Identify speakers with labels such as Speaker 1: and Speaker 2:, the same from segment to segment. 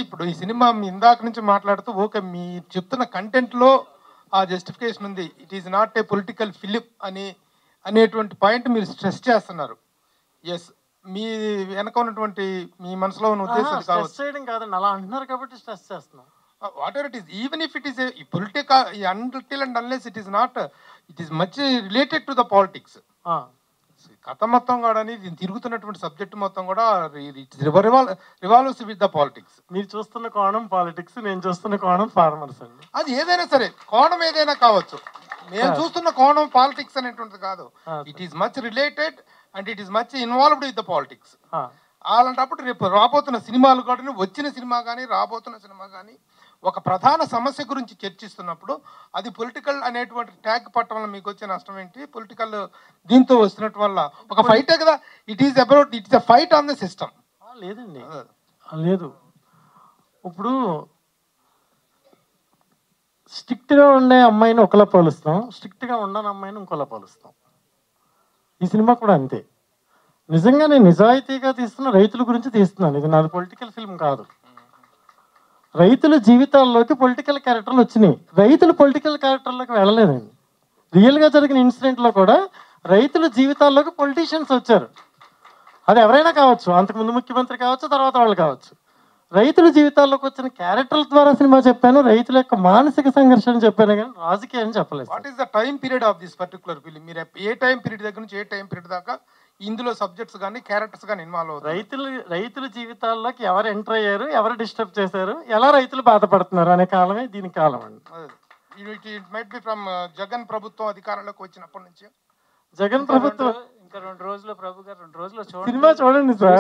Speaker 1: ఇప్పుడు ఈ సినిమా మీ ఇందాక నుంచి మాట్లాడుతూ ఓకే మీ చెప్తున్న కంటెంట్లో ఆ జస్టిఫికేషన్ ఉంది. It is not a political film అనేటువంటి పాయింట్ మీరు స్ట్రెస్ చేస్తున్నారు. ఎస్, మీ వెనక ఉన్నటువంటి మీ మనసులో ఉన్న ఉద్దేశం అది
Speaker 2: స్ట్రెస్
Speaker 1: కావచ్చు.
Speaker 2: చేయడం కాదండి, అలా అంటున్నారు కాబట్టి స్ట్రెస్ చేస్తున్నాం.
Speaker 1: Whatever it is, even if it is a political until and unless it is not, it is much related to the politics. కథ మొత్తం కూడా తిరుగుతున్నటువంటి సబ్జెక్ట్ మొత్తం కూడా రివాల్వ్స్ విత్ ద పాలిటిక్స్.
Speaker 2: మీరు చూస్తున్న కోణం పాలిటిక్స్, నేను చూస్తున్న కోణం ఫార్మర్స్ అండి.
Speaker 1: అది ఏదైనా సరే, కోణం ఏదైనా కావచ్చు. మేము చూస్తున్న కోణం పాలిటిక్స్ అనేటువంటిది కాదు. It is much related and it is much involved with the politics. అలాంటప్పుడు రేపు రాబోతున్న సినిమాలు కానీ, వచ్చిన సినిమా కానీ, రాబోతున్న సినిమా కానీ ఒక ప్రధాన సమస్య గురించి చర్చిస్తున్నప్పుడు అది పొలిటికల్ అనేటువంటి ట్యాగ్ పట్టడం వల్ల మీకు వచ్చే నష్టం ఏంటి? పొలిటికల్ దీంతో వస్తున్నట్టు వల్ల ఒక ఫైటే కదా. It is about, it is a fight on the system.
Speaker 2: లేదండి, లేదు. ఇప్పుడు స్ట్రిక్ట్గా ఉండే అమ్మాయిని ఒకలా పోలుస్తాం, స్ట్రిక్ట్గా ఉండని అమ్మాయిని ఇంకోలా పోలుస్తాం. ఈ సినిమా కూడా అంతే. నిజంగా నేను నిజాయితీగా తీస్తున్న రైతుల గురించి తీస్తున్నాను. ఇది నాది పొలిటికల్ ఫిల్మ్ కాదు. రైతుల జీవితాల్లోకి పొలిటికల్ క్యారెక్టర్లు వచ్చినాయి, రైతులు పొలిటికల్ క్యారెక్టర్లోకి వెళ్ళలేదండి. రియల్గా జరిగిన ఇన్సిడెంట్లో కూడా రైతుల జీవితాల్లోకి పొలిటీషియన్స్ వచ్చారు. అది ఎవరైనా కావచ్చు, అంతకుముందు ముఖ్యమంత్రి కావచ్చు, తర్వాత వాళ్ళు కావచ్చు. రైతుల జీవితాల్లోకి వచ్చిన క్యారెక్టర్ల ద్వారా సినిమా చెప్పాను, రైతుల యొక్క మానసిక సంఘర్షణ చెప్పాను, కానీ రాజకీయం చెప్పలేదు.
Speaker 1: What is the time period of this particular film? మీరు ఏ టైం పీరియడ్ దగ్గర నుంచి ఏ టైం పీరియడ్ దాకా ఇందులో సబ్జెక్ట్స్ కానీ క్యారెక్టర్స్ కానీ ఇన్వాల్వ్ అవుతారు?
Speaker 2: రైతుల జీవితాల్లోకి ఎవరు ఎంటర్ అయ్యారు, ఎవరు డిస్టర్బ్ చేశారు, ఎలా రైతులు బాధపడుతున్నారు అనే కాలమే దీని కాలం అండి.
Speaker 1: It might be from Jagan ప్రభుత్వం అధికారంలోకి వచ్చినప్పటి నుంచి.
Speaker 2: జగన్ ప్రభుత్వం
Speaker 3: ఇంకా 2 రోజులు ప్రభు గారు 2 రోజులు
Speaker 2: సినిమా చూడండి సార్,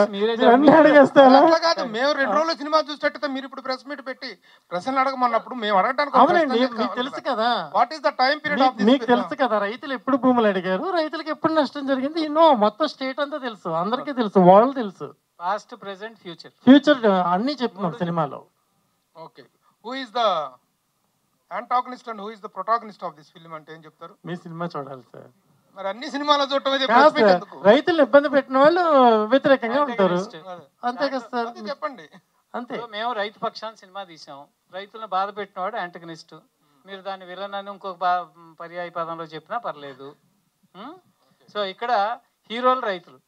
Speaker 1: అట్లా కాదు. మేము 2 రోజులు సినిమా చూసేటట్టు మీరు ఇప్పుడు ప్రెస్ మీట్ పెట్టి ప్రశ్నలు అడగమన్నప్పుడు మేము అడగడానికి
Speaker 2: అవునండి, మీకు తెలుసు కదా.
Speaker 1: What is the time period of this?
Speaker 2: మీకు తెలుసు కదా, రైతులు ఎప్పుడు భూములు అడిగారు, రైతులకు ఎప్పుడు నష్టం జరిగింది, మొత్తం స్టేట్ అంతా తెలుసు, అందరికీ తెలుసు, వాళ్ళు తెలుసు.
Speaker 3: పాస్ట్, ప్రెసెంట్,
Speaker 2: ఫ్యూచర్ అన్ని చెప్తున్నాం సినిమాలో.
Speaker 1: Okay, who is the antagonist and who is the protagonist of this film అంటే ఏం చెప్తారు?
Speaker 2: మీ సినిమా చూడాలి సార్.
Speaker 1: మరి అన్ని సినిమాలో చూడటం
Speaker 2: రైతులు ఇబ్బంది పెట్టిన వాళ్ళు వ్యతిరేకంగా ఉంటారు, అంతే కదా సార్.
Speaker 1: చెప్పండి.
Speaker 2: అంతే.
Speaker 3: మేము రైతు పక్షాన్ని సినిమా తీసాం, రైతులను బాధ పెట్టినవాడు యాంటగనిస్ట్. మీరు దాన్ని విలన్ అని ఇంకొక పర్యాయ పదంలో చెప్పినా పర్లేదు. సో ఇక్కడ హీరోలు రైతులు,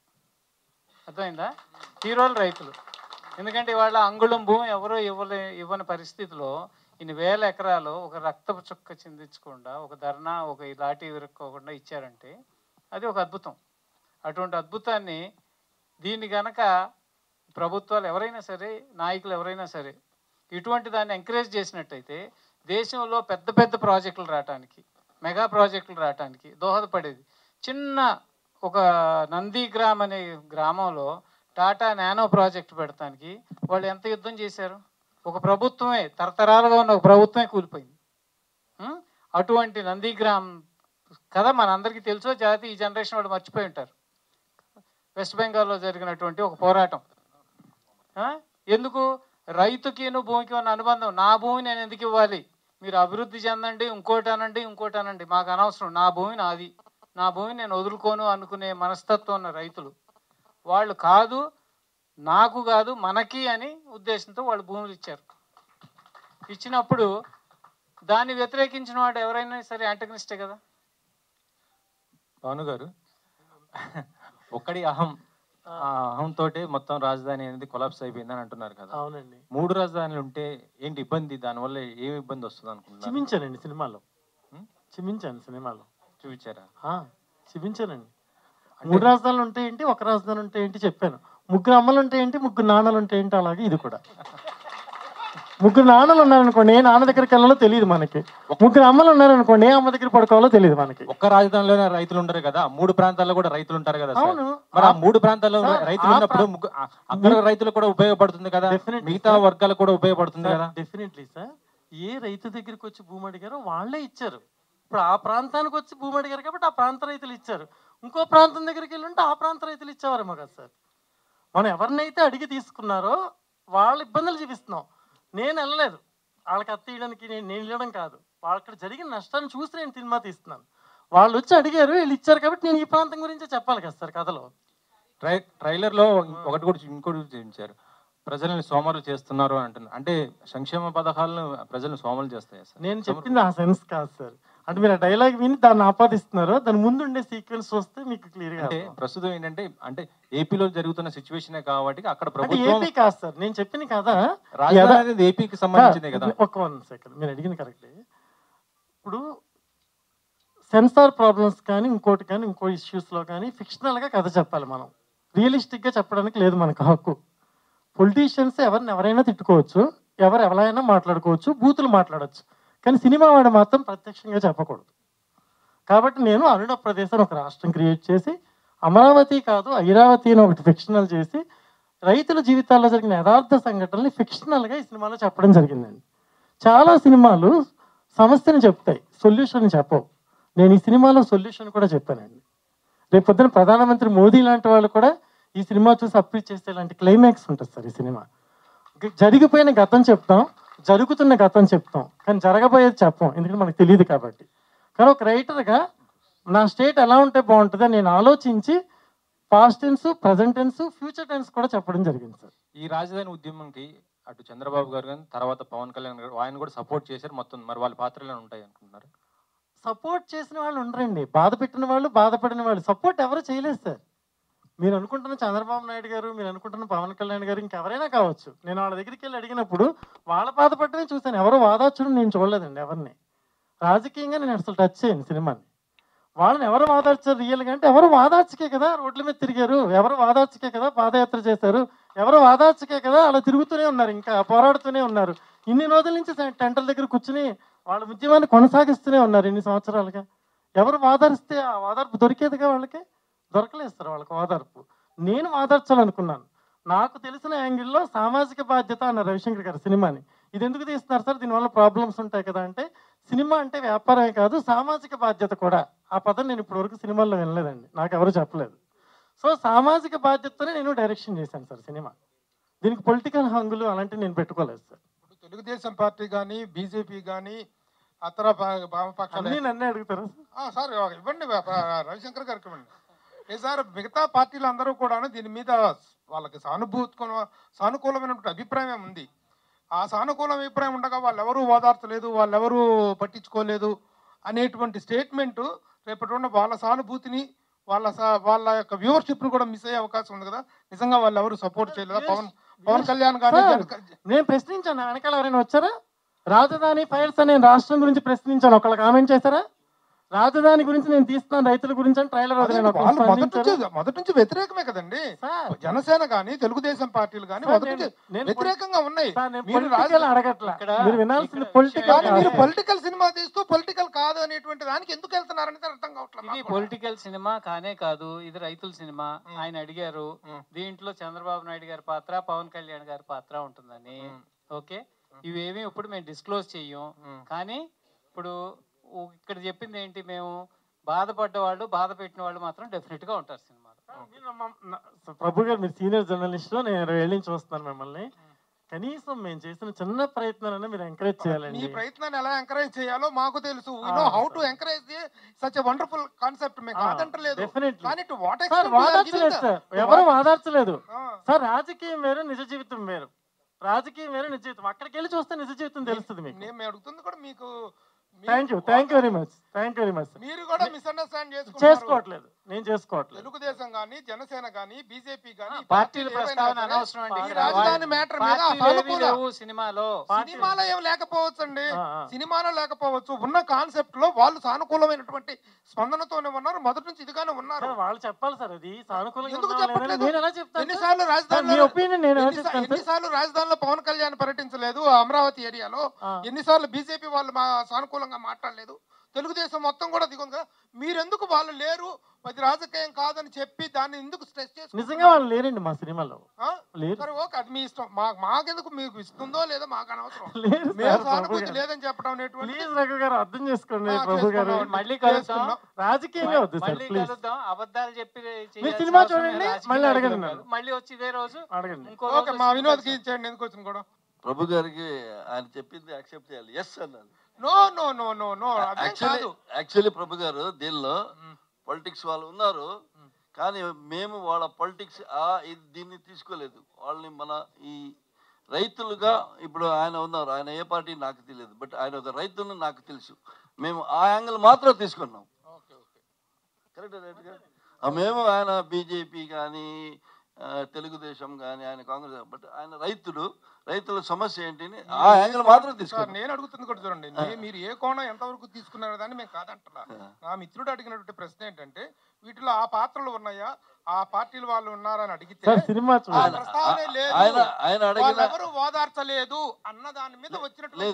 Speaker 3: అర్థమైందా? హీరోలు రైతులు. ఎందుకంటే వాళ్ళ అంగుళం భూమి ఎవరో ఇవ్వని పరిస్థితిలో ఇన్ని వేల ఎకరాలు ఒక రక్తపు చుక్క చిందించకుండా, ఒక ధర్నా, ఒక లాఠీ విరుక్కోకుండా ఇచ్చారంటే అది ఒక అద్భుతం. అటువంటి అద్భుతాన్ని దీన్ని గనక ప్రభుత్వాలు ఎవరైనా సరే, నాయకులు ఎవరైనా సరే ఇటువంటి దాన్ని ఎంకరేజ్ చేసినట్టయితే దేశంలో పెద్ద పెద్ద ప్రాజెక్టులు రావటానికి, మెగా ప్రాజెక్టులు రావటానికి దోహదపడేది. చిన్న ఒక నందిగ్రామ్ అనే గ్రామంలో టాటా నానో ప్రాజెక్టు పెడతానికి వాళ్ళు ఎంత యుద్ధం చేశారు? ఒక ప్రభుత్వమే, తరతరాలుగా ఉన్న ఒక ప్రభుత్వమే కూలిపోయింది. అటువంటి నందిగ్రామ్ కథ మనందరికీ తెలుసో, జాతి ఈ జనరేషన్ వాళ్ళు మర్చిపోయి ఉంటారు. వెస్ట్ బెంగాల్లో జరిగినటువంటి ఒక పోరాటం. ఎందుకు? రైతుకి భూమికి ఉన్న అనుబంధం. నా భూమి నేను ఎందుకు ఇవ్వాలి? మీరు అభివృద్ధి చెందండి, ఇంకోటి అనండి, మాకు అనవసరం, నా భూమి నాది, నా భూమి నేను వదులుకోను అనుకునే మనస్తత్వం ఉన్న రైతులు వాళ్ళు కాదు, నాకు కాదు మనకి అని ఉద్దేశంతో వాళ్ళు భూములు ఇచ్చారు. ఇచ్చినప్పుడు దాన్ని వ్యతిరేకించిన వాడు ఎవరైనా సరే యాంటగనిస్టే కదా.
Speaker 4: భాను గారు, ఒక్కడి అహంతో మొత్తం రాజధాని అనేది కొలాప్స్ అయిపోయిందని అంటున్నారు కదా.
Speaker 2: అవునండి.
Speaker 4: 3 రాజధానులు ఉంటే ఏంటి ఇబ్బంది? దానివల్ల ఏమి ఇబ్బంది వస్తుంది అనుకుంటున్నారు?
Speaker 2: చూపించానండి సినిమాలో,
Speaker 4: చూపించారా?
Speaker 2: చూపించానండి. 3 రాజధానులు ఉంటే ఏంటి, ఒక రాజధాని ఉంటే ఏంటి చెప్పాను. 3 అమ్మలు ఉంటే ఏంటి, 3 నాన్నలు ఉంటే ఏంటి, అలాగే ఇది కూడా. 3 నాన్నలు ఉన్నారనుకోండి, ఏ నాన్న దగ్గరికి వెళ్ళాలో తెలియదు మనకి. 3 అమ్మలు ఉన్నారనుకోండి, ఏ అమ్మ దగ్గర పడుకోవాలో తెలియదు మనకి.
Speaker 4: ఒక్క రాజధానిలోనే రైతులు ఉంటారు కదా, 3 ప్రాంతాల్లో కూడా రైతులు ఉంటారు కదా.
Speaker 2: అవును.
Speaker 4: మరి ఆ 3 ప్రాంతాల్లో రైతులు ఉన్నప్పుడు అక్కడ రైతులు కూడా ఉపయోగపడుతుంది కదా, మిగతా వర్గాలకు కూడా ఉపయోగపడుతుంది కదా.
Speaker 2: Definitely sir. ఏ రైతు దగ్గరికి వచ్చి భూమి అడిగారో వాళ్ళే ఇచ్చారు. ఇప్పుడు ఆ ప్రాంతానికి వచ్చి భూమి అడిగారు కాబట్టి ఆ ప్రాంత రైతులు ఇచ్చారు. ఇంకో ప్రాంతం దగ్గరికి వెళ్ళి ఉంటే ఆ ప్రాంత రైతులు ఇచ్చేవారేమో కదా సార్. మనం ఎవరినైతే అడిగి తీసుకున్నారో వాళ్ళ ఇబ్బందులు చూపిస్తున్నాం. నేను వెళ్ళలేదు వాళ్ళకి అత్తేయడానికి, నేను వెళ్ళడం కాదు, వాళ్ళకి జరిగిన నష్టాన్ని చూసి నేను సినిమా తీస్తున్నాను. వాళ్ళు వచ్చి అడిగారు, వీళ్ళు ఇచ్చారు కాబట్టి నేను ఈ ప్రాంతం గురించే చెప్పాలి కదా సార్ కథలో.
Speaker 4: ట్రైలర్లో ఒకటి కూడా ఇంకోటి చూపించారు. ప్రజల్ని సోమరులు చేస్తున్నారు అంటున్నారు. అంటే సంక్షేమ పథకాలను ప్రజల్ని సోమరులు చేస్తాయి సార్.
Speaker 2: నేను చెప్పింది ఆ సెన్స్ కాదు సార్. అంటే మీరు ఆ డైలాగ్ విని దాన్ని ఆపాదిస్తున్నారు. దాని ముందు ఉండే సీక్వెన్స్ వస్తే మీకు క్లియర్గా.
Speaker 4: అంటే ప్రస్తుతం ఏంటంటే అంటే ఏపీలో జరుగుతున్న సిచ్యువేషనే కాబట్టి అక్కడ
Speaker 2: అంటే
Speaker 4: ప్రభుత్వం
Speaker 2: ఏపీ కాదు సార్, నేను చెప్పింది కదా.
Speaker 4: రాజధాని అనేది ఏపీకి సంబంధించిందే కదా.
Speaker 2: ఒక 1 సెకండ్, మీరు అడిగింది కరెక్టే. ఇప్పుడు సెన్సార్ ప్రాబ్లమ్స్ కానీ ఇంకోటి కానీ ఇంకో ఇష్యూస్లో కానీ ఫిక్షనల్గా కథ చెప్పాలి మనం. రియలిస్టిక్గా చెప్పడానికి లేదు మనకు హక్కు. పొలిటీషియన్స్ ఎవరైనా తిట్టుకోవచ్చు, ఎవరైనా మాట్లాడుకోవచ్చు, బూతులు మాట్లాడవచ్చు, కానీ సినిమా వాడు మాత్రం ప్రత్యక్షంగా చెప్పకూడదు. కాబట్టి నేను అరుణప్రదేశ్ అని ఒక రాష్ట్రం క్రియేట్ చేసి అమరావతి కాదు ఐరావతి అని ఒకటి ఫిక్షనల్ చేసి రైతుల జీవితాల్లో జరిగిన యథార్థ సంఘటనల్ని ఫిక్షనల్గా ఈ సినిమాలో చెప్పడం జరిగిందండి. చాలా సినిమాలు సమస్యను చెప్తాయి, సొల్యూషన్ చెప్పవు. నేను ఈ సినిమాలో సొల్యూషన్ కూడా చెప్పానండి. రేపు పొద్దున ప్రధానమంత్రి మోదీ లాంటి వాళ్ళు కూడా ఈ సినిమా చూసి అప్రీచ్ చేస్తే ఇలాంటి క్లైమాక్స్ ఉంటుంది సార్. ఈ సినిమా జరిగిపోయిన గతం చెప్తాం, జరుగుతున్న గతం చెప్తాం, కానీ జరగబోయేది చెప్పం, ఎందుకంటే మనకు తెలియదు కాబట్టి. కానీ ఒక రైటర్గా నా స్టేట్ ఎలా ఉంటే బాగుంటుందో నేను ఆలోచించి past tense, present tense, future tense కూడా చెప్పడం జరిగింది సార్.
Speaker 4: ఈ రాజధాని ఉద్యమంకి అటు చంద్రబాబు గారు కానీ తర్వాత పవన్ కళ్యాణ్ గారు ఆయన కూడా సపోర్ట్ చేశారు మొత్తం. మరి వాళ్ళ పాత్రలు ఉంటాయి అనుకుంటున్నారు?
Speaker 2: సపోర్ట్ చేసిన వాళ్ళు ఉండరండి, బాధ పెట్టిన వాళ్ళు, బాధపడిన వాళ్ళు. సపోర్ట్ ఎవరు చేయలేదు సార్. మీరు అనుకుంటున్న చంద్రబాబు నాయుడు గారు, మీరు అనుకుంటున్న పవన్ కళ్యాణ్ గారు, ఇంకెవరైనా కావచ్చు. నేను వాళ్ళ దగ్గరికి వెళ్ళి అడిగినప్పుడు వాళ్ళ బాధపడమే చూశాను, ఎవరు వాదార్చడం నేను చూడలేదండి ఎవరిని. రాజకీయంగా నేను అసలు టచ్ చేయను సినిమాని. వాళ్ళని ఎవరు వాదార్చారు రియల్గా అంటే ఎవరు వాదార్చకే కదా రోడ్ల మీద తిరిగారు, ఎవరు వాదార్చకే కదా పాదయాత్ర చేశారు, ఎవరు వాదార్చకే కదా అలా తిరుగుతూనే ఉన్నారు, ఇంకా పోరాడుతూనే ఉన్నారు. ఇన్ని రోజుల నుంచి టెంటల దగ్గర కూర్చుని వాళ్ళ ఉద్యమాన్ని కొనసాగిస్తూనే ఉన్నారు ఇన్ని సంవత్సరాలుగా. ఎవరు వాదారిస్తే ఆ వాదార్పు దొరికేదిగా వాళ్ళకి? దొరకలేదు సార్ వాళ్ళకి వాదార్పు. నేను వాదార్చాలనుకున్నాను. నాకు తెలిసిన యాంగిల్లో సామాజిక బాధ్యత అన్న రవిశంకర్ గారు సినిమాని. ఇది ఎందుకు తీస్తున్నారు సార్, దీనివల్ల ప్రాబ్లమ్స్ ఉంటాయి కదా అంటే, సినిమా అంటే వ్యాపారమే కాదు సామాజిక బాధ్యత కూడా. ఆ పదం నేను ఇప్పటివరకు సినిమాల్లో వినలేదండి, నాకు ఎవరు చెప్పలేదు. సో సామాజిక బాధ్యతతోనే నేను డైరెక్షన్ చేశాను సార్ సినిమా. దీనికి పొలిటికల్ హంగులు అలాంటివి నేను పెట్టుకోలేదు సార్.
Speaker 1: తెలుగుదేశం పార్టీ కానీ బీజేపీ కానీ అతర వామపక్షాలు
Speaker 2: నన్నే అడుగుతారా
Speaker 1: సార్? ఇవ్వండి, రవిశంకర్ గారికి ఇవ్వండి. సార్ మిగతా పార్టీలు అందరూ కూడా దీని మీద వాళ్ళకి సానుకూలమైనటువంటి అభిప్రాయం ఉంది. ఆ సానుకూల అభిప్రాయం ఉండగా వాళ్ళెవరూ ఓదార్చలేదు, వాళ్ళెవరూ పట్టించుకోలేదు అనేటువంటి స్టేట్మెంటు రేపటి ఉన్న వాళ్ళ సానుభూతిని, వాళ్ళ యొక్క వ్యూవర్షిప్ను కూడా మిస్ అయ్యే అవకాశం ఉంది కదా. నిజంగా వాళ్ళు ఎవరు సపోర్ట్ చేయలేదా? పవన్ కళ్యాణ్ గారు
Speaker 2: నేను ప్రశ్నించాను, వెనకాల ఎవరైనా వచ్చారా? రాజధాని ఫైల్స్ అని నేను రాష్ట్రం గురించి ప్రశ్నించాను, ఒకళ్ళు కామెంట్ చేశారా? రాజధాని గురించి నేను తీస్తున్నాను రైతుల గురించి అని ట్రైలర్
Speaker 1: మొదటి నుంచి వ్యతిరేకమే కదండి. జనసేన కానీ తెలుగుదేశం పార్టీలు కానీ వ్యతిరేకంగా ఉన్నాయి. మీరు పొలిటికల్ సినిమా తీస్తూ పొలిటికల్ కాదు అనేటువంటి దానికి ఎందుకు వెళ్తున్నారనేది అర్థం కావట్లేదు.
Speaker 3: ఇది పొలిటికల్ సినిమా కానే కాదు, ఇది రైతుల సినిమా. ఆయన అడిగారు దీంట్లో చంద్రబాబు నాయుడు గారి పాత్ర, పవన్ కళ్యాణ్ గారి పాత్ర ఉంటుందని. ఓకే, ఇవేమి ఇప్పుడు మేము డిస్క్లోజ్ చెయ్యం. కానీ ఇప్పుడు ఇక్కడ చెప్పింది ఏంటి, మేము బాధపడ్డ వాళ్ళు, బాధ పెట్టిన వాళ్ళు మాత్రం డెఫినెట్ గా ఉంటారు సినిమాలో.
Speaker 2: ప్రభు గారు మీరు సీనియర్ జర్నలిస్ట్, నేను 20 ఏళ్ళ నుంచి చూస్తున్నాను మిమ్మల్ని. కనీసం మేము చేసిన చిన్న ప్రయత్నాలన్నా మీరు ఎంకరేజ్ చేయాలండి.
Speaker 1: ఈ ప్రయత్నాన్ని ఎలా ఎంకరేజ్ చేయాలో మాకు తెలుసు. We know how to encourage such a wonderful concept. మేము కాదంటలేదు, కానీ టు వాట్ ఎక్స్టెంట్
Speaker 2: వాదార్చలేదు సార్, ఎవరు వాదార్చలేదు సార్. రాజకీయం వేరు, నిజ జీవితం వేరు. రాజకీయం వేరు, నిజ జీవితం. అక్కడికి వెళ్ళి చూస్తే నిజ జీవితం తెలుస్తుంది మీకు.
Speaker 1: నేను అడుగుతుంది కూడా మీకు.
Speaker 2: Thank you very much.
Speaker 1: మీరు కూడా మిస్అండర్స్టాండ్
Speaker 2: చేసుకోవట్లేదు, నేను చేసుకోవట్లేదు.
Speaker 1: తెలుగుదేశం కానీ జనసేన కానీ బీజేపీ కానీ
Speaker 3: పార్టీల ప్రస్తావన అనవసరం అండి.
Speaker 1: రాజధాని మ్యాటర్ మీద
Speaker 3: సినిమాలో
Speaker 1: ఏం లేకపోవచ్చు అండి, సినిమాలో లేకపోవచ్చు. ఉన్న కాన్సెప్ట్ లో వాళ్ళు సానుకూలమైనటువంటి స్పందనతోనే ఉన్నారు, మొదటి నుంచి ఇదిగానే ఉన్నారు.
Speaker 2: వాళ్ళు చెప్పాలి సార్, అది సానుకూలంగా.
Speaker 1: ఎన్నిసార్లు రాజధానిలో పవన్ కళ్యాణ్ పర్యటించలేదు అమరావతి ఏరియాలో? ఎన్నిసార్లు బీజేపీ వాళ్ళు సానుకూలంగా మాట్లాడలేదు? తెలుగుదేశం మొత్తం కూడా దిగుంది కదా. మీరెందుకు వాళ్ళు లేరు, అది రాజకీయం కాదని చెప్పి దాన్ని ఎందుకు స్ట్రెస్ చేసి?
Speaker 2: నిజంగా వాళ్ళు లేరండి మా సినిమాలో.
Speaker 1: సరే ఓకే, అది మీ ఇష్టం. మాకెందుకు, మీకు ఇస్తుందో లేదో మాకు అనవసరం. సానుభూతి లేదని చెప్పడం
Speaker 2: అర్థం చేసుకోండి ప్రభు గారు.
Speaker 3: మళ్ళీ కలుద్దాం,
Speaker 2: రాజకీయంగా వద్దు సార్,
Speaker 3: మళ్ళీ కలుద్దాం. అబద్ధాలు చెప్పి
Speaker 2: సినిమా చూడండి, మళ్ళీ అడగండి,
Speaker 3: మళ్ళీ వచ్చి ఇదే రోజు
Speaker 2: అడగండి.
Speaker 1: ఓకే, మా వినోద్కి ఇచ్చేయండి. ఎందుకు వచ్చింది కూడా
Speaker 5: ప్రభు గారికి ఆయన చెప్పింది యాక్సెప్ట్ చేయాలి. ఎస్ అన్నాను.
Speaker 1: No no no no no
Speaker 5: actually Prabhu garu దీనిలో పొలిటిక్స్ వాళ్ళు ఉన్నారు, కానీ మేము వాళ్ళ పొలిటిక్స్ దీన్ని తీసుకోలేదు. వాళ్ళని మన ఈ రైతులుగా ఇప్పుడు ఆయన ఉన్నారు, ఆయన ఏ పార్టీ నాకు తెలియదు, బట్ ఆయన ఒక రైతుని నాకు తెలుసు. మేము ఆ యాంగిల్ మాత్రం తీసుకున్నాం. కరెక్ట్. మేము ఆయన బీజేపీ కానీ తెలుగుదేశం కానీ ఆయన కాంగ్రెస్, బట్ ఆయన రైతుల సమస్య ఏంటి ఆ యాంగిల్ మాత్రం తీసుకున్నాం.
Speaker 1: నేను అడుగుతుంది కూడా చూడండి, మీరు ఏ కోణం ఎంతవరకు తీసుకున్నారో దాన్ని మేము కాదంటున్నా. నా మిత్రుడు అడిగినటువంటి ప్రశ్న ఏంటంటే వీటిలో ఆ పాత్రలు ఉన్నాయా, ఆ పార్టీల వాళ్ళు ఉన్నారని అడిగితే
Speaker 2: సినిమా
Speaker 1: ఆ ప్రస్తావనే లేదు,
Speaker 5: ఆయన అడిగిన
Speaker 1: ఎవరు ఓదార్చలేదు అన్న దాని మీద వచ్చినట్టు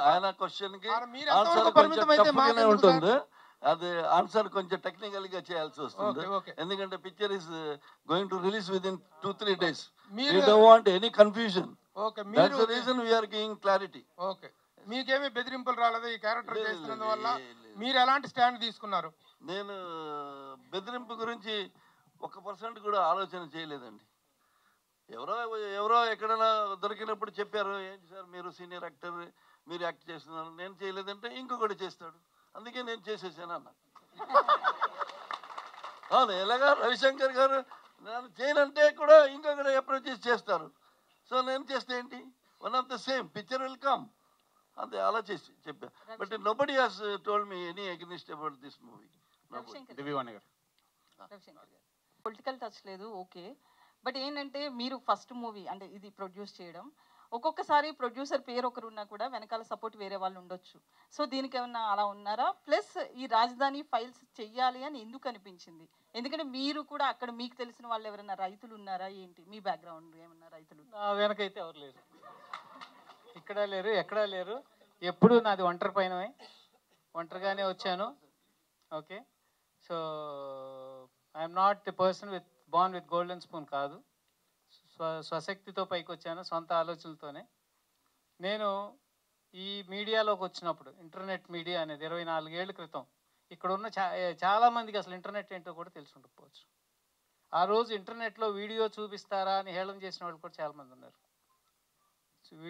Speaker 5: ఆయన క్వశ్చన్ కి
Speaker 1: మీరు ఎంతవరకు పరిమితం అయితే మాకు
Speaker 5: ఉంటుంది. అది ఆన్సర్ కొంచెం టెక్నికల్ గా చేయాల్సి వస్తుంది. ఎందుకంటే picture is going to release with in 2-3 days. We don't want any confusion. That's the reason we are giving clarity.
Speaker 1: Okay, మీకేమీ బెదిరింపులు రాలేదు ఈ క్యారెక్టర్ చేస్తున్నందువల్ల? మీరు ఎలాంటి స్టాండ్ తీసుకున్నారు?
Speaker 5: నేను బెదిరింపు గురించి 1% కూడా ఆలోచన చేయలేదండి. ఎవరో ఎక్కడైనా దొరికినప్పుడు చెప్పారు, ఏంటి సార్ మీరు సీనియర్ యాక్టర్, మీరు యాక్ట్ చేస్తున్నారు. నేను చేయలేదంటే ఇంకొకటి చేస్తాడు, అందుకే నేను చేసేసాను అన్న. అవును, ఎలాగా రవిశంకర్ గారు నేను చేయనంటే కూడా ఇంకొకటి అప్రోచ్ చేస్తారు. సో నేను చేస్తే ఏంటి, one of the same picture will come, అంతే అలా చేసి చెప్పా. But nobody has told me any against about this movie.
Speaker 6: Political touch లేదు, ఓకే. బట్ ఏంటంటే మీరు ఫస్ట్ మూవీ అంటే ఇది ప్రొడ్యూస్ చేయడం, ఒక్కొక్కసారి ప్రొడ్యూసర్ పేరు ఒకరు ఉన్నా కూడా వెనకాల సపోర్ట్ వేరే వాళ్ళు ఉండొచ్చు. సో దీనికి ఏమన్నా అలా ఉన్నారా? ప్లస్ ఈ రాజధాని ఫైల్స్ చెయ్యాలి అని ఎందుకు అనిపించింది? ఎందుకంటే మీరు కూడా అక్కడ మీకు తెలిసిన వాళ్ళు ఎవరైనా రైతులు ఉన్నారా ఏంటి? మీ బ్యాక్గ్రౌండ్ ఏమన్నా రైతులు?
Speaker 3: నా వెనకైతే ఎవరు లేరు, ఇక్కడ లేరు, ఎక్కడా లేరు. ఎప్పుడు నాది ఒంటరిగానే వచ్చాను. Okay, so I'm not the person born with golden spoon కాదు. స్వశక్తితో పైకి వచ్చాను, సొంత ఆలోచనలతోనే. నేను ఈ మీడియాలోకి వచ్చినప్పుడు, ఇంటర్నెట్ మీడియా అనేది 24 ఏళ్ల క్రితం, ఇక్కడ ఉన్న చాలామందికి అసలు ఇంటర్నెట్ ఏంటో కూడా తెలిసి ఉండకపోవచ్చు. ఆ రోజు ఇంటర్నెట్లో వీడియో చూపిస్తారా అని హేళన చేసిన వాళ్ళు కూడా చాలామంది ఉన్నారు.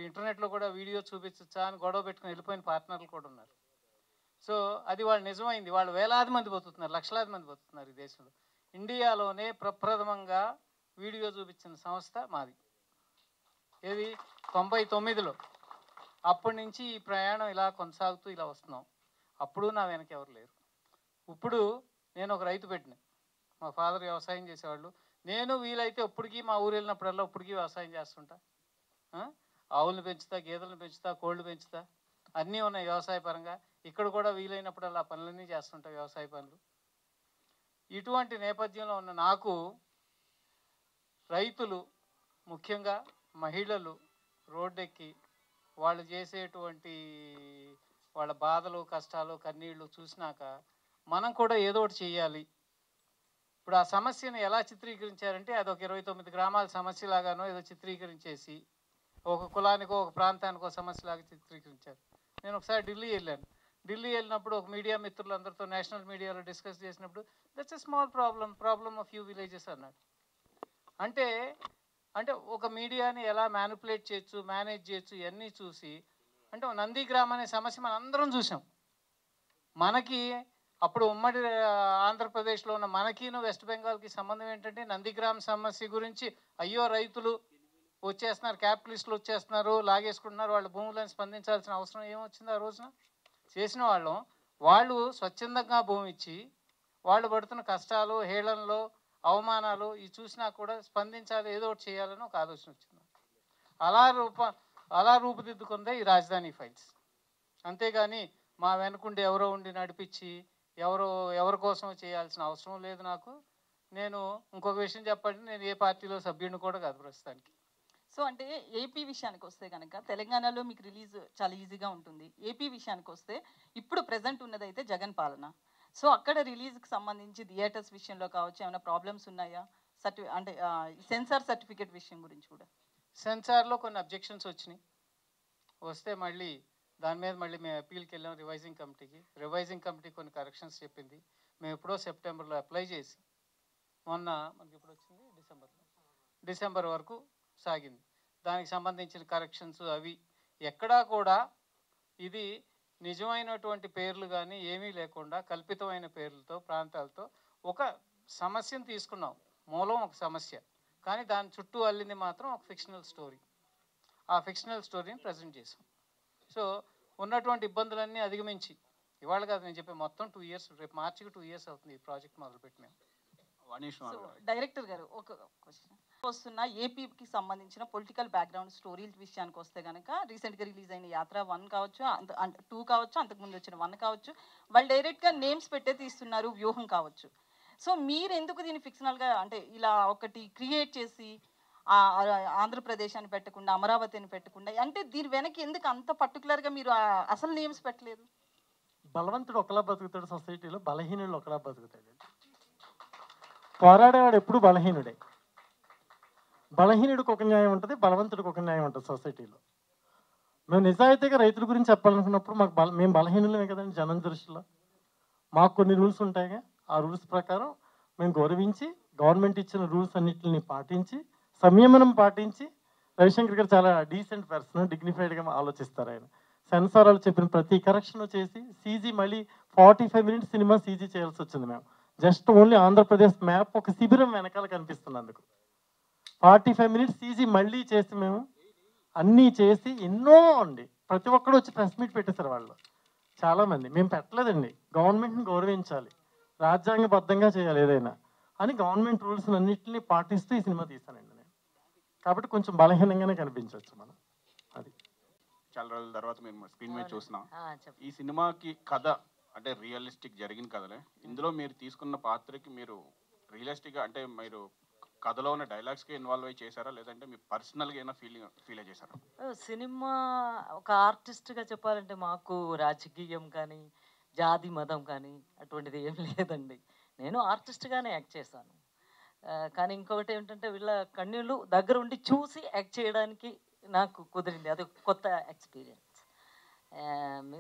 Speaker 3: ఇంటర్నెట్లో కూడా వీడియో చూపించచ్చా అని గొడవ పెట్టుకుని వెళ్ళిపోయిన పార్ట్నర్లు కూడా ఉన్నారు. సో అది వాళ్ళు నిజమైంది. వాళ్ళు వేలాది మంది బతుకుతున్నారు, లక్షలాది మంది బతుకుతున్నారు ఈ దేశంలో. ఇండియాలోనే ప్రప్రథమంగా వీడియో చూపించిన సంస్థ మాది. ఏది 99లో. అప్పటి నుంచి ఈ ప్రయాణం ఇలా కొనసాగుతూ ఇలా వస్తున్నాం. అప్పుడు నా వెనక ఎవరు లేరు. ఇప్పుడు నేను ఒక రైతు పెట్టిన, మా ఫాదర్ వ్యవసాయం చేసేవాళ్ళు. నేను వీలైతే ఇప్పటికీ మా ఊరు వెళ్ళినప్పుడల్లా ఇప్పటికీ వ్యవసాయం చేస్తుంటా. ఆవులను పెంచుతా, గేదెలను పెంచుతా, కోళ్ళు పెంచుతా, అన్నీ ఉన్నాయి వ్యవసాయ పరంగా. ఇక్కడ కూడా వీలైనప్పుడల్లా పనులన్నీ చేస్తుంటా, వ్యవసాయ పనులు. ఇటువంటి నేపథ్యంలో ఉన్న నాకు రైతులు, ముఖ్యంగా మహిళలు రోడ్డెక్కి వాళ్ళు చేసేటువంటి వాళ్ళ బాధలు, కష్టాలు, కన్నీళ్ళు చూసినాక మనం కూడా ఏదో ఒకటి చేయాలి. ఇప్పుడు ఆ సమస్యను ఎలా చిత్రీకరించారంటే అదొక 29 గ్రామాల సమస్యలాగానో ఏదో చిత్రీకరించేసి ఒక కులానికో ఒక ప్రాంతానికో సమస్యలాగా చిత్రీకరించారు. నేను ఒకసారి ఢిల్లీ వెళ్ళినప్పుడు ఒక మీడియా మిత్రులందరితో నేషనల్ మీడియాలో డిస్కస్ చేసినప్పుడు that's a small problem of few villages అన్నాడు. అంటే ఒక మీడియాని ఎలా మ్యానిపులేట్ చేయొచ్చు, మేనేజ్ చేయొచ్చు, ఇవన్నీ చూసి అంటే నందిగ్రామ్ అనే సమస్య మనం అందరం చూసాం. మనకి అప్పుడు ఉమ్మడి ఆంధ్రప్రదేశ్లో ఉన్న మనకిను వెస్ట్ బెంగాల్కి సంబంధం ఏంటంటే నందిగ్రామ్ సమస్య గురించి అయ్యో రైతులు వచ్చేస్తున్నారు, క్యాపిటలిస్టులు వచ్చేస్తున్నారు, లాగేసుకుంటున్నారు, వాళ్ళ భూములను స్పందించాల్సిన అవసరం ఏమొచ్చింది ఆ రోజున? చేసిన వాళ్ళు స్వచ్ఛందంగా భూమి ఇచ్చి వాళ్ళు పడుతున్న కష్టాలు, హేళనలు, అవమానాలు ఇవి చూసినా కూడా స్పందించాలి, ఏదో ఒకటి చేయాలని ఒక ఆలోచన వచ్చింది. అలా రూపుదిద్దుకుందే ఈ రాజధాని ఫైల్స్. అంతేగాని మా వెనుకుండి ఎవరో ఉండి నడిపించి ఎవరి కోసం చేయాల్సిన అవసరం లేదు నాకు. నేను ఇంకొక విషయం చెప్పండి, నేను ఏ పార్టీలో సభ్యుడిని కూడా కాదు ప్రస్తుతానికి.
Speaker 6: సో అంటే ఏపీ విషయానికి వస్తే కనుక తెలంగాణలో మీకు రిలీజ్ చాలా ఈజీగా ఉంటుంది. ఏపీ విషయానికి వస్తే ఇప్పుడు ప్రెజెంట్ ఉన్నదైతే జగన్ పాలన. సో అక్కడ రిలీజ్కి సంబంధించి థియేటర్స్ విషయంలో కావచ్చు ఏమైనా ప్రాబ్లమ్స్ ఉన్నాయా? అంటే సెన్సార్ సర్టిఫికేట్ విషయం గురించి కూడా
Speaker 3: సెన్సార్లో కొన్ని అబ్జెక్షన్స్ వచ్చినాయి. వస్తే మళ్ళీ దాని మీద మళ్ళీ మేము అప్పీల్కి వెళ్ళాం రివైజింగ్ కమిటీ కొన్ని కరెక్షన్స్ చెప్పింది. మేము ఎప్పుడో సెప్టెంబర్లో అప్లై చేసి మొన్న మనకి ఇప్పుడు వచ్చింది డిసెంబర్ వరకు సాగింది. దానికి సంబంధించిన కరెక్షన్స్ అవి ఎక్కడా కూడా ఇది నిజమైనటువంటి పేర్లు కానీ ఏమీ లేకుండా కల్పితమైన పేర్లతో ప్రాంతాలతో ఒక సమస్యను తీసుకున్నాం, మూలం ఒక సమస్య, కానీ దాని చుట్టూ అల్లింది మాత్రం ఒక ఫిక్షనల్ స్టోరీ. ఆ ఫిక్షనల్ స్టోరీని ప్రజెంట్ చేసాం. సో ఉన్నటువంటి ఇబ్బందులన్నీ అధిగమించి, ఇవాళ కాదు నేను చెప్పే, మొత్తం 2 years, రేపు మార్చికి 2 years అవుతుంది ఈ ప్రాజెక్ట్ మొదలుపెట్టి మేము.
Speaker 6: డైరెక్టర్ గారు ఒక క్వశ్చన్ వస్తున్న ఏపీకి సంబంధించిన పొలిటికల్ బ్యాక్గ్రౌండ్ స్టోరీల విషయానికి వస్తే కనుక రీసెంట్గా రిలీజ్ అయిన యాత్ర 1 కావచ్చు, 2 కావచ్చు, అంతకుముందు వచ్చిన 1 కావచ్చు, వాళ్ళు డైరెక్ట్గా నేమ్స్ పెట్టే తీస్తున్నారు, వ్యూహం కావచ్చు. సో మీరు ఎందుకు దీన్ని ఫిక్షనల్గా అంటే ఇలా ఒకటి క్రియేట్ చేసి ఆంధ్రప్రదేశ్ అని పెట్టకుండా అమరావతి అని పెట్టకుండా, అంటే దీని వెనక్కి ఎందుకు అంత పర్టికులర్గా మీరు అసలు నేమ్స్ పెట్టలేదు?
Speaker 2: బలవంతుడు ఒకలా బతుకుతాడు సొసైటీలో, బలహీనుడు ఒకలా బతుకుతాడు. పోరాడేవాడు ఎప్పుడు బలహీనుడే. బలహీనుడికి ఒక న్యాయం ఉంటుంది, బలవంతుడికి ఒక న్యాయం ఉంటుంది సొసైటీలో. మేము నిజాయితీగా రైతుల గురించి చెప్పాలనుకున్నప్పుడు మేము బలహీనులమే కదండి జనం దృష్టిలో. మాకు కొన్ని రూల్స్ ఉంటాయిగా, ఆ రూల్స్ ప్రకారం మేము గౌరవించి గవర్నమెంట్ ఇచ్చిన రూల్స్ అన్నింటిని పాటించి సంయమనం పాటించి, రవిశంకర్ గారు చాలా డీసెంట్ పర్సన్, డిగ్నిఫైడ్గా ఆలోచిస్తారు ఆయన. సెన్సార్ వాళ్ళు చెప్పిన ప్రతి కరెక్షన్ చేసి సీజీ మళ్ళీ 45 minutes సినిమా సీజీ చేయాల్సి వచ్చింది. మేము జస్ట్ ఓన్లీ ఆంధ్రప్రదేశ్ మ్యాప్ ఒక శిబిరం వెనకాల కనిపిస్తున్నందుకు 45 minutes సీజీ మళ్ళీ చేసి మేము అన్నీ చేసి ఎన్నో అండి. ప్రతి ఒక్కరు వచ్చి ప్రెస్ మీట్ పెట్టేశారు వాళ్ళు చాలామంది. మేము పెట్టలేదండి, గవర్నమెంట్ని గౌరవించాలి, రాజ్యాంగబద్ధంగా చేయాలి ఏదైనా అని గవర్నమెంట్ రూల్స్ అన్నింటినీ పాటిస్తూ ఈ సినిమా తీశానండి నేను. కాబట్టి కొంచెం బలహీనంగానే కనిపించవచ్చు మనం. అది
Speaker 7: చాలా రోజుల తర్వాత మేము స్క్రీన్ మీద చూస్తున్నాం. ఈ సినిమాకి కథ అంటే రియలిస్టిక్ జరిగిన కథలే. ఇందులో మీరు తీసుకున్న పాత్రకి మీరు రియలిస్టిక్గా అంటే మీరు కథలో ఉన్న డైలాగ్స్కి ఇన్వాల్వ్ అయ్యి చేశారా, లేదంటే మీ పర్సనల్గా ఏమైనా ఫీల్ చేశారా?
Speaker 8: సినిమా ఒక ఆర్టిస్ట్గా చెప్పాలంటే మాకు రాజకీయం కానీ జాతి మతం కానీ అటువంటిది ఏం లేదండి. నేను ఆర్టిస్ట్గానే యాక్ట్ చేశాను. కానీ ఇంకొకటి ఏంటంటే వీళ్ళ కన్నీళ్ళు దగ్గర ఉండి చూసి యాక్ట్ చేయడానికి నాకు కుదిరింది. అది కొత్త ఎక్స్పీరియన్స్.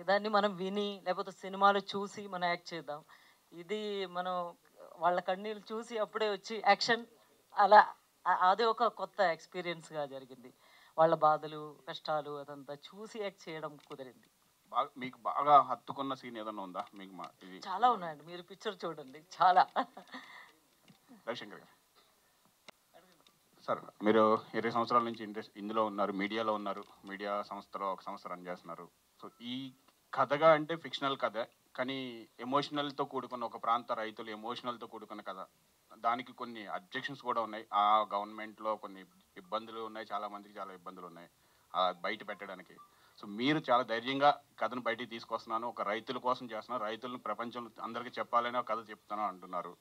Speaker 8: దాన్ని మనం విని లేకపోతే సినిమాలో చూసి మనం యాక్ట్ చేద్దాం. ఇది మనం వాళ్ళ కన్నీళ్ళు చూసి అప్పుడే వచ్చి యాక్షన్, అలా అది ఒక కొత్త ఎక్స్పీరియన్స్గా జరిగింది. వాళ్ళ బాధలు కష్టాలు అదంతా చూసి యాక్ట్ చేయడం కుదిరింది.
Speaker 7: మీకు బాగా హత్తుకున్న సీన్ ఏదన్నా ఉందా మీకు? ఇది
Speaker 8: చాలా ఉన్నాయండి, మీరు పిక్చర్ చూడండి, చాలా.
Speaker 7: రవిశంకర్ గారు సార్, మీరు 20 సంవత్సరాల నుంచి ఇందులో ఉన్నారు, మీడియాలో ఉన్నారు, మీడియా సంస్థలో ఒక సంవత్సరం రన్ చేస్తున్నారు. సో ఈ కథగా అంటే ఫిక్షనల్ కథ, కానీ ఎమోషనల్తో కూడుకున్న ఒక ప్రాంత రైతులు ఎమోషనల్తో కూడుకున్న కథ. దానికి కొన్ని అబ్జెక్షన్స్ కూడా ఉన్నాయి. ఆ గవర్నమెంట్లో కొన్ని ఇబ్బందులు ఉన్నాయి, చాలామందికి చాలా ఇబ్బందులు ఉన్నాయి బయట పెట్టడానికి. సో మీరు చాలా ధైర్యంగా కథను బయటికి తీసుకొస్తున్నాను, ఒక రైతుల కోసం చేస్తున్నాను, రైతులను ప్రపంచంలో అందరికీ చెప్పాలని ఒక కథ చెప్తాను అంటున్నారు.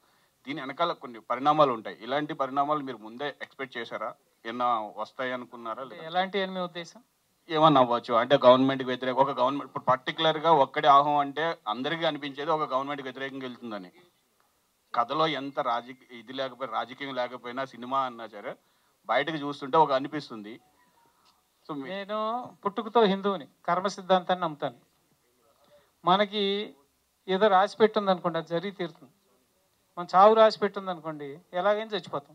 Speaker 7: దీని వెనకాల కొన్ని పరిణామాలు ఉంటాయి. ఇలాంటి పరిణామాలు మీరు ముందే ఎక్స్పెక్ట్ చేశారా? ఏమన్నా వస్తాయి అనుకున్నారా?
Speaker 3: ఎలాంటి అని మీ ఉద్దేశం?
Speaker 7: ఏమన్నా అవ్వచ్చు అంటే గవర్నమెంట్కి వ్యతిరేక ఒక గవర్నమెంట్ ఇప్పుడు పర్టికులర్గా ఒక్కడే ఆహం అంటే అందరికీ అనిపించేది ఒక గవర్నమెంట్కి వ్యతిరేకంగా వెళ్తుందని. కథలో ఎంత ఇది లేకపోయినా రాజకీయం లేకపోయినా సినిమా అన్నా సరే బయటకు చూస్తుంటే ఒక అనిపిస్తుంది. సో
Speaker 3: నేను పుట్టుకతో హిందువుని, కర్మ సిద్ధాంతాన్ని నమ్ముతాను. మనకి ఏదో రాసి పెట్టింది అనుకోండి, అది జరిగి తీరుతుంది. మనం చావు రాసి పెట్టింది అనుకోండి, ఎలాగైనా చచ్చిపోతాం.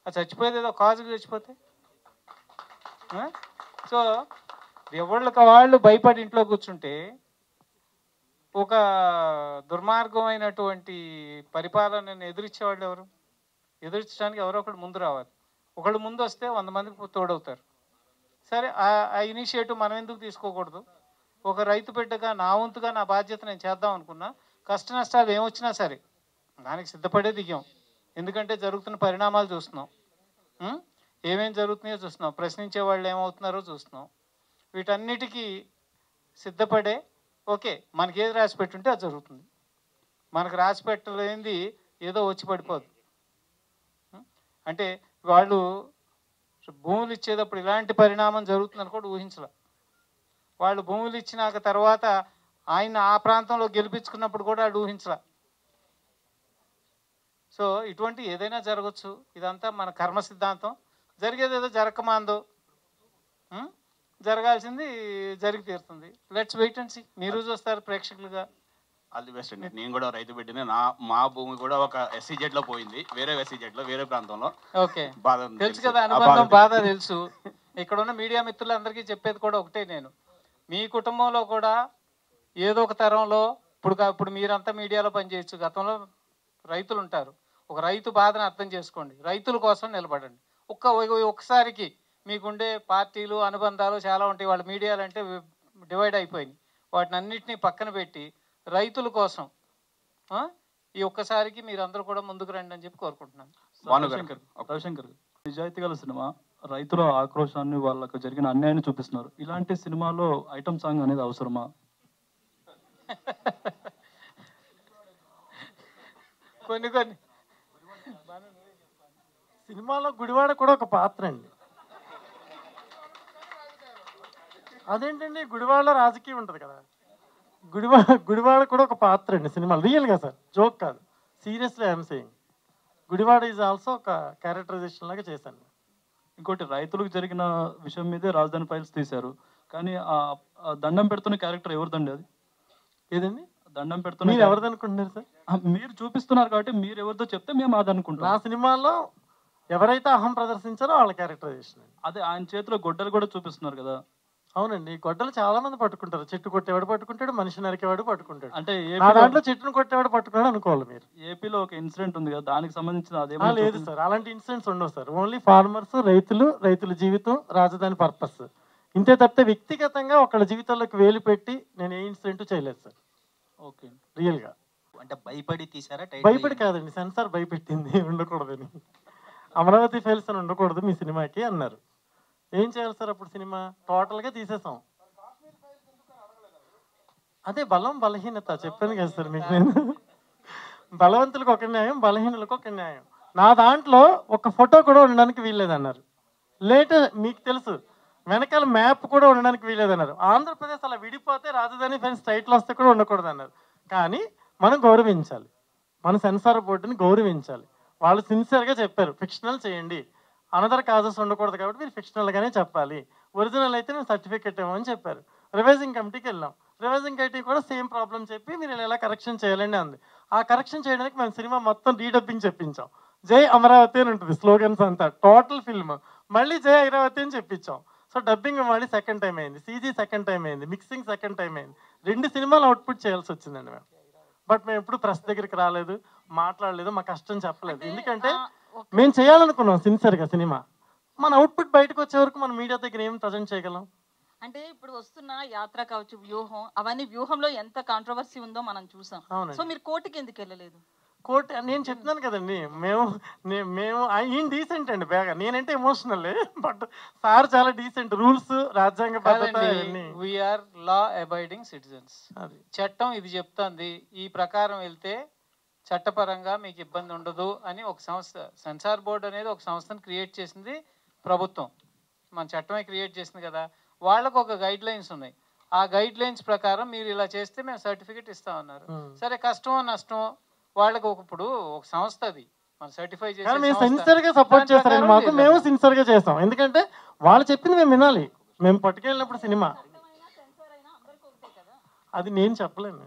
Speaker 3: అది చచ్చిపోయేది ఏదో కాజుగా చచ్చిపోతే. సో ఎవళ్ళకి వాళ్ళు భయపడి ఇంట్లో కూర్చుంటే ఒక దుర్మార్గమైనటువంటి పరిపాలనను ఎదురించేవాళ్ళు ఎవరు? ఎదురించడానికి ఎవరో ఒకడు ముందు రావాలి. ఒకళ్ళు ముందు వస్తే 100 మందికి తోడవుతారు. సరే, ఆ ఇనిషియేటివ్ మనం ఎందుకు తీసుకోకూడదు? ఒక రైతు బిడ్డగా నా వంతుగా నా బాధ్యత నేను చేద్దాం అనుకున్నా, కష్ట నష్టాలు ఏమొచ్చినా సరే దానికి సిద్ధపడే దిగాం. ఎందుకంటే జరుగుతున్న పరిణామాలు చూస్తున్నాం, ఏమేం జరుగుతున్నాయో చూస్తున్నాం, ప్రశ్నించే వాళ్ళు ఏమవుతున్నారో చూస్తున్నాం. వీటన్నిటికీ సిద్ధపడే ఓకే, మనకి ఏది రాసి పెట్టుంటే అది జరుగుతుంది. మనకు రాసి పెట్టలేనిది ఏదో వచ్చి పడిపోదు. అంటే వాళ్ళు భూములు ఇచ్చేటప్పుడు ఇలాంటి పరిణామం జరుగుతుందని కూడా ఊహించలే. వాళ్ళు భూములు ఇచ్చినాక తర్వాత ఆయన ఆ ప్రాంతంలో గెలిపించుకున్నప్పుడు కూడా వాళ్ళు ఊహించలే. సో ఇటువంటి ఏదైనా జరగచ్చు. ఇదంతా మన కర్మ సిద్ధాంతం. జరిగేది ఏదో జరగకమాందో, జరగాల్సింది జరిగి తీరుతుంది. Let's wait and see. మీరు చూస్తారు ప్రేక్షకులుగా.
Speaker 7: ఆల్ ది బెస్ట్ అండి. నేను కూడా రైతు బిడ్డనే. మా భూమి కూడా ఒక SEZ లో పోయింది, వేరే SEZ లో వేరే ప్రాంతంలో.
Speaker 3: ఓకే, తెలుసు కదా అనుబంధం, బాధ తెలుసు. ఇక్కడ ఉన్న మీడియా మిత్రులందరికీ చెప్పేది కూడా ఒకటే, నేను మీ కుటుంబంలో కూడా ఏదో ఒక తరంలో ఇప్పుడు మీరంతా మీడియాలో పనిచేయచ్చు, గతంలో రైతులు ఉంటారు, ఒక రైతు బాధను అర్థం చేసుకోండి, రైతుల కోసం నిలబడండి. ఒక్కసారికి మీకుండే పార్టీలు అనుబంధాలు చాలా ఉంటాయి, వాళ్ళ మీడియాలు అంటే డివైడ్ అయిపోయినాయి. వాటిని అన్నింటినీ పక్కన పెట్టి రైతుల కోసం ఈ ఒక్కసారికి మీరు అందరూ కూడా ముందుకు రండి అని చెప్పి కోరుకుంటున్నాను.
Speaker 9: రవిశంకర్ నిజాయితీ గల సినిమా, రైతుల ఆక్రోశాన్ని, వాళ్ళకు జరిగిన అన్యాయాన్ని చూపిస్తున్నారు. ఇలాంటి సినిమాలో ఐటమ్ సాంగ్ అనేది అవసరమా?
Speaker 3: కొన్ని
Speaker 2: సినిమాలో గుడివాడ కూడా ఒక పాత్ర అండి. అదేంటండి, గుడివాడలో రాజకీయం ఉంటుంది కదా, గుడివాడ కూడా ఒక పాత్ర అండి సినిమా. రియల్గా సార్, జోక్ కాదు, seriously I'm saying. Gudivada is also ఒక క్యారెక్టరైజేషన్ లాగా చేశాను.
Speaker 9: ఇంకోటి, రైతులకు జరిగిన విషయం మీదే రాజధాని ఫైల్స్ తీశారు, కానీ ఆ దండం పెడుతున్న క్యారెక్టర్ ఎవరిదండి? అది
Speaker 2: ఏదండి
Speaker 9: దండం పెడుతున్న
Speaker 2: మీరు ఎవరిది అనుకుంటున్నారు సార్?
Speaker 9: మీరు చూపిస్తున్నారు కాబట్టి మీరు ఎవరిదో చెప్తే మేము అది అనుకుంటున్నాం.
Speaker 2: నా సినిమాలో ఎవరైతే అహం ప్రదర్శించారో వాళ్ళ క్యారెక్టరైజేషన్.
Speaker 9: అదే ఆయన చేతిలో గొడ్డలు కూడా చూపిస్తున్నారు కదా.
Speaker 2: అవునండి, గొడ్డలు చాలా మంది పట్టుకుంటారు. చెట్టు కొట్టేవాడు పట్టుకుంటాడు, మనిషి నరికేవాడు పట్టుకుంటాడు.
Speaker 9: అంటే
Speaker 2: ఆ దాంట్లో చెట్టును కొట్టేవాడు పట్టుకున్నాడు అనుకోవాలి మీరు.
Speaker 9: ఏపీలో ఒక ఇన్సిడెంట్ ఉంది కదా, దానికి సంబంధించిన అదే
Speaker 2: లేదు సార్, అలాంటి ఇన్సిడెంట్స్ ఉండవు సార్. ఓన్లీ ఫార్మర్స్, రైతుల జీవితం, రాజధాని పర్పస్, ఇంతే తప్పితే వ్యక్తిగతంగా ఒకళ్ళ జీవితాల్లోకి వేలు పెట్టి నేను ఏ ఇన్సిడెంట్ చేయలేదు సార్.
Speaker 9: ఓకే,
Speaker 2: రియల్గా
Speaker 10: అంటే భయపడి తీసారా?
Speaker 2: భయపడి కాదండి, సెన్సార్ భయపెట్టింది ఉండకూడదని. అమరావతి ఫైల్స్ అని ఉండకూడదు మీ సినిమాకి అన్నారు. ఏం చేయాలి సార్ అప్పుడు? సినిమా టోటల్గా తీసేసాం. అదే బలం బలహీనత చెప్పాను కదా సార్ మీకు నేను. బలవంతులకు ఒక న్యాయం, బలహీనులకు ఒక న్యాయం. నా దాంట్లో ఒక ఫోటో కూడా ఉండడానికి వీల్లేదన్నారు. మీకు తెలుసు, వెనకాల మ్యాప్ కూడా ఉండడానికి వీల్లేదన్నారు. ఆంధ్రప్రదేశ్ అలా విడిపోతే రాజధాని ఫైల్స్ టైటిల్ వస్తే కూడా ఉండకూడదు అన్నారు. కానీ మనం గౌరవించాలి, మన సెన్సార్ బోర్డుని గౌరవించాలి. వాళ్ళు సిన్సియర్గా చెప్పారు, ఫిక్షనల్ చేయండి, అనదర్ కాజెస్ ఉండకూడదు కాబట్టి మీరు ఫిక్షనల్గానే చెప్పాలి, ఒరిజినల్ అయితే మేము సర్టిఫికెట్ ఇవ్వమని చెప్పారు. రివైజింగ్ కమిటీకి వెళ్ళాం. రివైజింగ్ కమిటీ కూడా సేమ్ ప్రాబ్లం చెప్పి మీరు ఎలా కరెక్షన్ చేయాలండి అంది. ఆ కరెక్షన్ చేయడానికి మేము సినిమా మొత్తం రీడబ్బింగ్ చెప్పించాం. జై అమరావతి అని ఉంటుంది స్లోగన్స్ అంతా, టోటల్ ఫిల్మ్. మళ్ళీ జై అమరావతి అని చెప్పించాం. సో డబ్బింగ్ మళ్ళీ సెకండ్ టైం అయింది, సీజీ సెకండ్ టైం అయింది, మిక్సింగ్ సెకండ్ టైం అయింది. 2 సినిమాలు అవుట్పుట్ చేయాల్సి వచ్చిందండి మేము. బట్ మేము ఎప్పుడు ప్రెస్ దగ్గరికి రాలేదు, మాట్లాడలేదు, మా కష్టం చెప్పలేదు. ఎందుకంటే మేము చేయాలనుకున్నాం సిన్సియర్గా సినిమా. మన అవుట్పుట్ బయటకు వచ్చే వరకు మన మీడియా దగ్గర ఏం ప్రజెంట్ చేయగలం?
Speaker 6: అంటే ఇప్పుడు వస్తున్న యాత్ర కావచ్చు, వ్యూహం, అవన్నీ వ్యూహంలో ఎంత కాంట్రవర్సీ ఉందో మనం చూసాం. సో మీరు కోర్టుకి ఎందుకు వెళ్ళలేదు?
Speaker 2: కోర్టు నేను చెప్తున్నాను కదండి, మేము ఈయన డీసెంట్ అండి బాగా, నేనంటే ఎమోషనల్, బట్ సార్ చాలా డీసెంట్. రూల్స్, రాజ్యాంగ
Speaker 3: వీఆర్ లా అబైడింగ్ సిటిజన్స్. చట్టం ఇది చెప్తుంది, ఈ ప్రకారం వెళ్తే చట్టపరంగా మీకు ఇబ్బంది ఉండదు అని ఒక సంస్థ, సెన్సార్ బోర్డు అనేది ఒక సంస్థను క్రియేట్ చేసింది ప్రభుత్వం, మన చట్టమే క్రియేట్ చేసింది కదా. వాళ్ళకు ఒక గైడ్ లైన్స్ ఉన్నాయి. ఆ గైడ్ లైన్స్ ప్రకారం మీరు ఇలా చేస్తే మేము సర్టిఫికెట్ ఇస్తామన్నారు. సరే, కష్టమో నష్టమో వాళ్ళకు ఇప్పుడు ఒక సంస్థ అది మనం సర్టిఫై చేసి
Speaker 2: సిన్సియర్ గా సపోర్ట్ చేస్తారండి మాకు. మేము సిన్సియర్ గా చేస్తాం, ఎందుకంటే వాళ్ళు చెప్పింది మేము వినాలి. మేము పట్టుకెళ్ళినప్పుడు సినిమా అది నేను చెప్పలేను.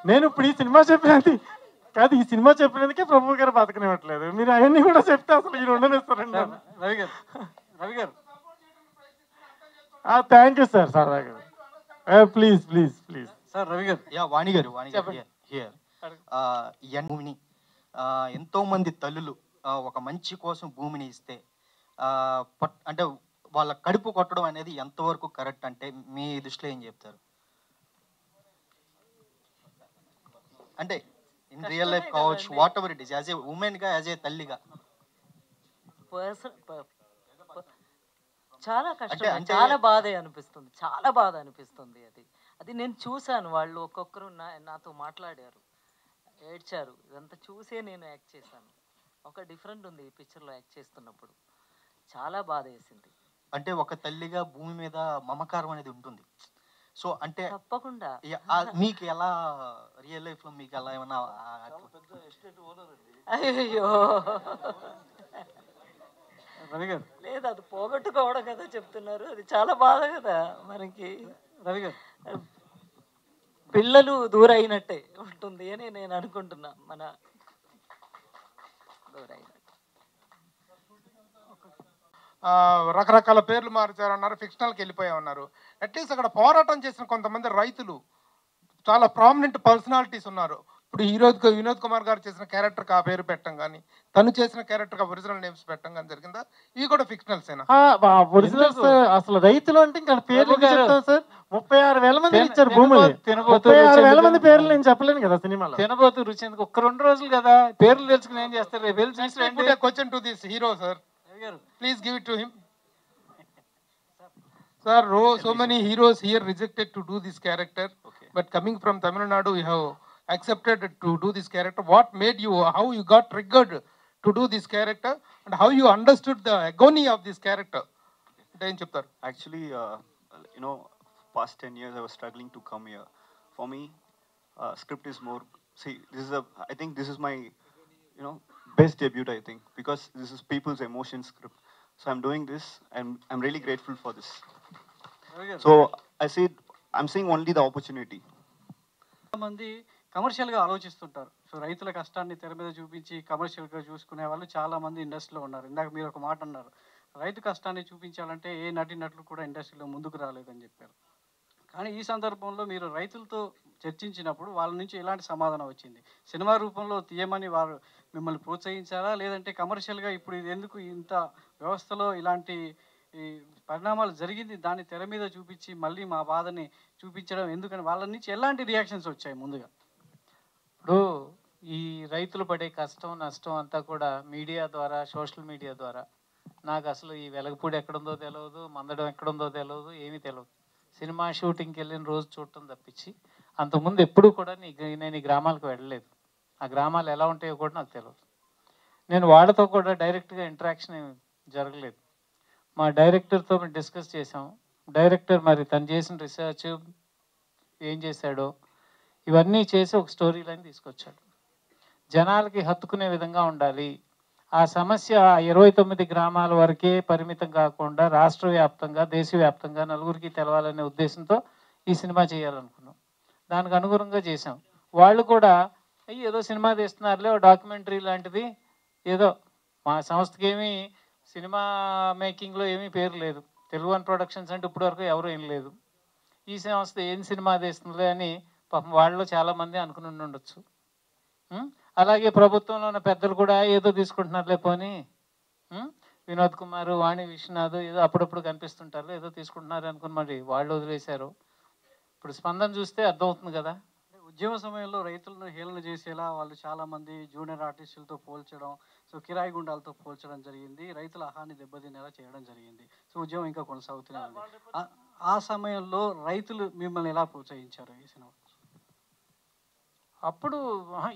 Speaker 2: నేను ఇప్పుడు ఈ సినిమా చెప్పినది కాదు, ఈ సినిమా చెప్పినందుకే ప్రభు గారు బతకనివ్వట్లేదు. మీరు అవన్నీ కూడా చెప్తే అసలు ఈ ఉండనిస్తారండి.
Speaker 3: రవి గారు
Speaker 2: థ్యాంక్ యూ సార్. సరదా గారు please please please
Speaker 10: sir. Ravi గారు, వాణి గారు భూమిని ఎంతో మంది తల్లులు ఒక మంచి కోసం భూమిని ఇస్తే అంటే వాళ్ళ కడుపు కొట్టడం అనేది ఎంతవరకు కరెక్ట్ అంటే మీ దృష్టిలో ఏం చెప్తారు? అంటే ఇన్ రియల్ లైఫ్ కావచ్చు, what ever it is, as a women గా, యాజ్ ఏ తల్లిగా.
Speaker 8: చాలా కష్టం, చాలా బాధ అనిపిస్తుంది, చాలా బాధ అనిపిస్తుంది. అది నేను చూశాను. వాళ్ళు ఒక్కొక్కరు నాతో మాట్లాడారు, ఏడ్చారు. ఇదంతా చూసే నేను యాక్ట్ చేశాను. ఒక డిఫరెంట్ ఉంది ఈ పిక్చర్లో యాక్ట్ చేస్తున్నప్పుడు. చాలా బాధ వేసింది.
Speaker 10: అంటే ఒక తల్లిగా భూమి మీద మమకారం అనేది ఉంటుంది. సో అంటే
Speaker 8: తప్పకుండా
Speaker 10: మీకు ఎలా రియల్ లైఫ్ లో మీకు ఎలా ఏమన్నా?
Speaker 8: అయ్యో
Speaker 3: రవి గారు,
Speaker 8: లేదు, అది పోగొట్టుకోవడం కదా చెప్తున్నారు. అది చాలా బాధ కదా మనకి.
Speaker 3: రవి గారు,
Speaker 8: పిల్లలు దూరైనట్టే ఉంటుంది అని నేను అనుకుంటున్నా. మన దూరైనట్టు
Speaker 1: రకరకాల పేర్లు మార్చారన్నారు, ఫిక్షనల్కి వెళ్ళిపోయామన్నారు. అట్లీస్ట్ అక్కడ పోరాటం చేసిన కొంతమంది రైతులు, చాలా ప్రామినెంట్ పర్సనాలిటీస్ ఉన్నారు. ఇప్పుడు వినోద్ కుమార్ గారు చేసిన క్యారెక్టర్కి ఆ పేరు పెట్టడం కానీ, తను చేసిన క్యారెక్టర్కి ఒరిజినల్ నేమ్స్ పెట్టడం కానీ జరిగిందా? ఇవి కూడా ఫిక్షనల్స్ ఏనా?
Speaker 2: ఒరిజినల్స్ అసలు రైతులు అంటే ఇంకా పేర్లు చెప్తాం సార్. 36,000 మంది ఇచ్చారు భూములు. 36,000 మంది పేర్లు నేను చెప్పలేను కదా సినిమాలో.
Speaker 3: తినబోతు రుచి ఎందుకు ఒక్క 2 రోజులు కదా, పేర్లు తెలుసుకుని ఏం చేస్తారు? రేపు వెళ్ళి చూసి
Speaker 1: question to this hero sir, please give it to him. Sir, so many heroes here rejected to do this character, but coming from Tamil Nadu, you have accepted to do this character. What made you, how you got triggered to do this character, and how you understood the agony of this character?
Speaker 11: Actually, past 10 years I was struggling to come here. For me, script is more, I think this is my, best debut, I think, because this is people's emotion script. So I'm doing this, and I'm really grateful for this. So I'm seeing only the opportunity.
Speaker 9: మంది కమర్షియల్గా ఆలోచిస్తుంటారు. So రైతుల కష్టాన్ని తెర మీద చూపించి కమర్షియల్గా చూసుకునే వాళ్ళు చాలా మంది ఇండస్ట్రీలో ఉన్నారు. ఇందాక మీరు ఒక మాట అన్నారు, రైతు కష్టాన్ని చూపించాలంటే ఏ నటులు కూడా ఇండస్ట్రీలో ముందుకు రాలేదని చెప్పారు. కానీ ఈ సందర్భంలో మీరు రైతులతో చర్చించినప్పుడు వాళ్ళ నుంచి ఎలాంటి సమాధానం వచ్చింది? సినిమా రూపంలో తీయమని వారు మిమ్మల్ని ప్రోత్సహించారా, లేదంటే కమర్షియల్గా ఇప్పుడు ఇది ఎందుకు ఇంత వ్యవస్థలో ఇలాంటి ఈ పరిణామాలు జరిగింది, దాన్ని తెర మీద చూపించి మళ్ళీ మా బాధని చూపించడం ఎందుకని వాళ్ళ నుంచి ఎలాంటి రియాక్షన్స్ వచ్చాయి ముందుగా?
Speaker 3: ఇప్పుడు ఈ రైతులు పడే కష్టం నష్టం అంతా కూడా మీడియా ద్వారా, సోషల్ మీడియా ద్వారా నాకు అసలు ఈ వెలగపూడి ఎక్కడుందో తెలియదు, మందడం ఎక్కడుందో తెలియదు, ఏమీ తెలియదు. సినిమా షూటింగ్కి వెళ్ళిన రోజు చూడటం తప్పించి అంతకుముందు ఎప్పుడూ కూడా నేను ఈ గ్రామాలకు వెళ్ళలేదు. ఆ గ్రామాలు ఎలా ఉంటాయో కూడా నాకు తెలియదు. నేను వాళ్ళతో కూడా డైరెక్ట్గా ఇంటరాక్షన్ జరగలేదు. మా డైరెక్టర్తో మేము డిస్కస్ చేసాం. డైరెక్టర్ మరి తను చేసిన రీసెర్చ్ ఏం చేశాడో ఇవన్నీ చేసి ఒక స్టోరీ లైన్ తీసుకొచ్చాడు. జనాలకి హత్తుకునే విధంగా ఉండాలి. ఆ సమస్య 29 గ్రామాల వరకే పరిమితం కాకుండా రాష్ట్ర వ్యాప్తంగా, దేశవ్యాప్తంగా నలుగురికి తెలవాలనే ఉద్దేశంతో ఈ సినిమా చేయాలనుకున్నాం. దానికి అనుగుణంగా చేసాం. వాళ్ళు కూడా ఏదో సినిమా తీస్తున్నారులే, డాక్యుమెంటరీ లాంటిది ఏదో, మా సంస్థకి ఏమీ సినిమా మేకింగ్లో ఏమీ పేరు లేదు. తెలుగు వన్ ప్రొడక్షన్స్ అంటే ఇప్పటివరకు ఎవరు ఏం లేదు. ఈ సంస్థ ఏం సినిమా తీస్తుందిలే అని పాపం వాళ్ళలో చాలామంది అనుకుని ఉండొచ్చు. అలాగే ప్రభుత్వంలో ఉన్న పెద్దలు కూడా ఏదో తీసుకుంటున్నారులే పోనీ, వినోద్ కుమార్, వాణి విశ్వనాథ్ ఏదో అప్పుడప్పుడు కనిపిస్తుంటారు, ఏదో తీసుకుంటున్నారు అనుకుని మరి వాళ్ళు వదిలేశారు. ఇప్పుడు స్పందన చూస్తే అర్థమవుతుంది కదా.
Speaker 9: ఉద్యమ సమయంలో రైతులను హేళన చేసేలా వాళ్ళు చాలామంది జూనియర్ ఆర్టిస్టులతో పోల్చడం, సో కిరాయి గుండాలతో పోల్చడం జరిగింది, రైతుల ఆహాన్ని దెబ్బతినేలా చేయడం జరిగింది. సో ఉద్యమం ఇంకా కొనసాగుతూనే ఉంది. ఆ సమయంలో రైతులు మిమ్మల్ని ఎలా ప్రోత్సహించారు ఈ సినిమా?
Speaker 3: అప్పుడు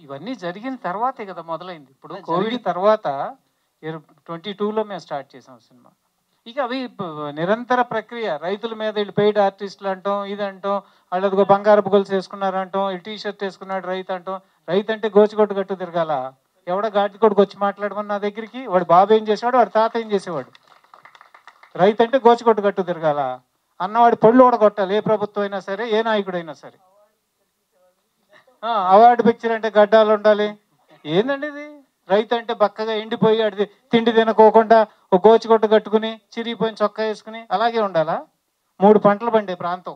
Speaker 3: ఇవన్నీ జరిగిన తర్వాతే కదా మొదలైంది. ఇప్పుడు కోవిడ్ తర్వాత 22లో మేము స్టార్ట్ చేసాం సినిమా. ఇక అవి నిరంతర ప్రక్రియ. రైతుల మీద వీళ్ళు పెయిడ్ ఆర్టిస్టులు అంటాం, ఇది అంటాం, వాళ్ళదిగో బంగారపు గొలుసు వేసుకున్నారు అంటాం, ఈ టీషర్ట్ వేసుకున్నాడు రైతు అంటాం. రైతు అంటే గోచిగొట్టు గట్టు తిరగాల. ఎవడో గాడి కొడుకు వచ్చి మాట్లాడమని నా దగ్గరికి, వాడు బాబు ఏం చేసేవాడు, వాడు తాత ఏం చేసేవాడు. రైతు అంటే గోచిగొట్టు గట్టు తిరగాల అన్నవాడి పళ్ళు ఓడగొట్టాలి, ఏ ప్రభుత్వం అయినా సరే, ఏ నాయకుడైనా సరే. అవార్డు పిక్చర్ అంటే గడ్డాలు ఉండాలి. ఏందండి ఇది? రైతు అంటే బక్కగా ఎండిపోయి అది తిండి తినకోకుండా ఒక గోచిగొట్టు కట్టుకుని చిరిగిపోయిన చొక్కా వేసుకుని అలాగే ఉండాలా? 3 పంటలు పండే ప్రాంతం.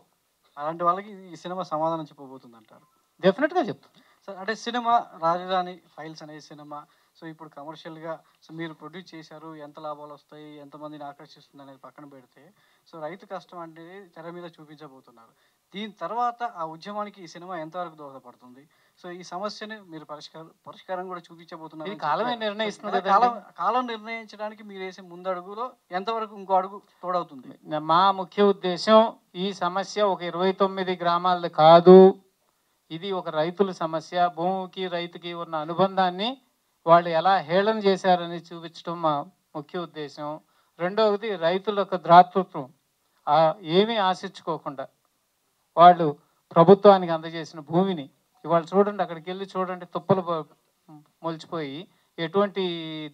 Speaker 9: అలాంటి వాళ్ళకి ఈ సినిమా సమాధానం చెప్పబోతుంది అంటారు?
Speaker 3: డెఫినెట్గా చెప్తాను
Speaker 9: సార్. అంటే సినిమా రాజధాని ఫైల్స్ అనే సినిమా, సో ఇప్పుడు కమర్షియల్గా సో మీరు ప్రొడ్యూస్ చేశారు, ఎంత లాభాలు వస్తాయి, ఎంతమందిని ఆకర్షిస్తుంది అనేది పక్కన పెడితే, సో రైతు కష్టం అనేది తెర మీద చూపించబోతున్నారు. దీని తర్వాత ఆ ఉద్యమానికి ఈ సినిమా ఎంతవరకు దోహదపడుతుంది? సో ఈ సమస్యని మీరు పరిష్కారం కూడా చూపించబోతున్నారు.
Speaker 3: కాలమే నిర్ణయిస్తుంది.
Speaker 9: కాలం నిర్ణయించడానికి మీరు వేసే ముందడుగులో ఎంతవరకు ఇంకో అడుగు తోడవుతుంది?
Speaker 3: మా ముఖ్య ఉద్దేశం ఈ సమస్య ఒక 29 గ్రామాలది కాదు. ఇది ఒక రైతుల సమస్య. భూమికి రైతుకి ఉన్న అనుబంధాన్ని వాళ్ళు ఎలా హేళన చేశారని చూపించడం మా ముఖ్య ఉద్దేశం. రెండవది రైతుల యొక్క దాతృత్వం. ఏమీ ఆశించుకోకుండా వాళ్ళు ప్రభుత్వానికి అందజేసిన భూమిని ఇవాళ చూడండి, అక్కడికి వెళ్ళి చూడండి, తుప్పలు మొలిచిపోయి ఎటువంటి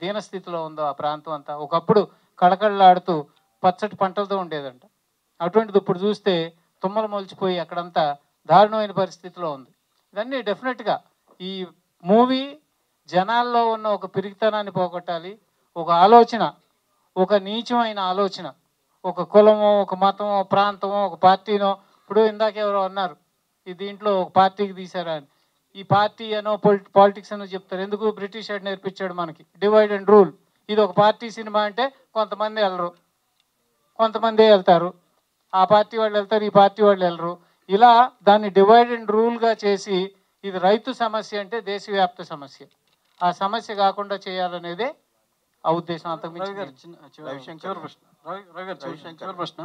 Speaker 3: దీనస్థితిలో ఉందో ఆ ప్రాంతం అంతా. ఒకప్పుడు కళకళలాడుతూ పచ్చటి పంటలతో ఉండేదంట. అటువంటిది ఇప్పుడు చూస్తే తుమ్మలు మొలిచిపోయి అక్కడంతా దారుణమైన పరిస్థితిలో ఉంది. ఇవన్నీ డెఫినెట్గా ఈ మూవీ జనాల్లో ఉన్న ఒక పిరికితనాన్ని పోగొట్టాలి. ఒక ఆలోచన, ఒక నీచమైన ఆలోచన, ఒక కులమో, ఒక మతమో, ప్రాంతమో, ఒక పార్టీనో. ఇప్పుడు ఇందాక ఎవరో అన్నారు ఈ దీంట్లో ఒక పార్టీకి తీశారా అని. ఈ పార్టీ అనో పాలిటిక్స్ అనో చెప్తారు. ఎందుకు? బ్రిటిష్ వాడు నేర్పించాడు మనకి డివైడ్ అండ్ రూల్. ఇది ఒక పార్టీ సినిమా అంటే కొంతమంది వెళ్ళరు, కొంతమంది వెళ్తారు. ఆ పార్టీ వాళ్ళు వెళ్తారు, ఈ పార్టీ వాళ్ళు వెళ్ళరు. ఇలా దాన్ని డివైడ్ అండ్ రూల్గా చేసి ఇది రైతు సమస్య అంటే దేశవ్యాప్త సమస్య, ఆ సమస్య కాకుండా చేయాలనేదే ఆ ఉద్దేశం. అంతకుమించి
Speaker 9: చివరి ప్రశ్న.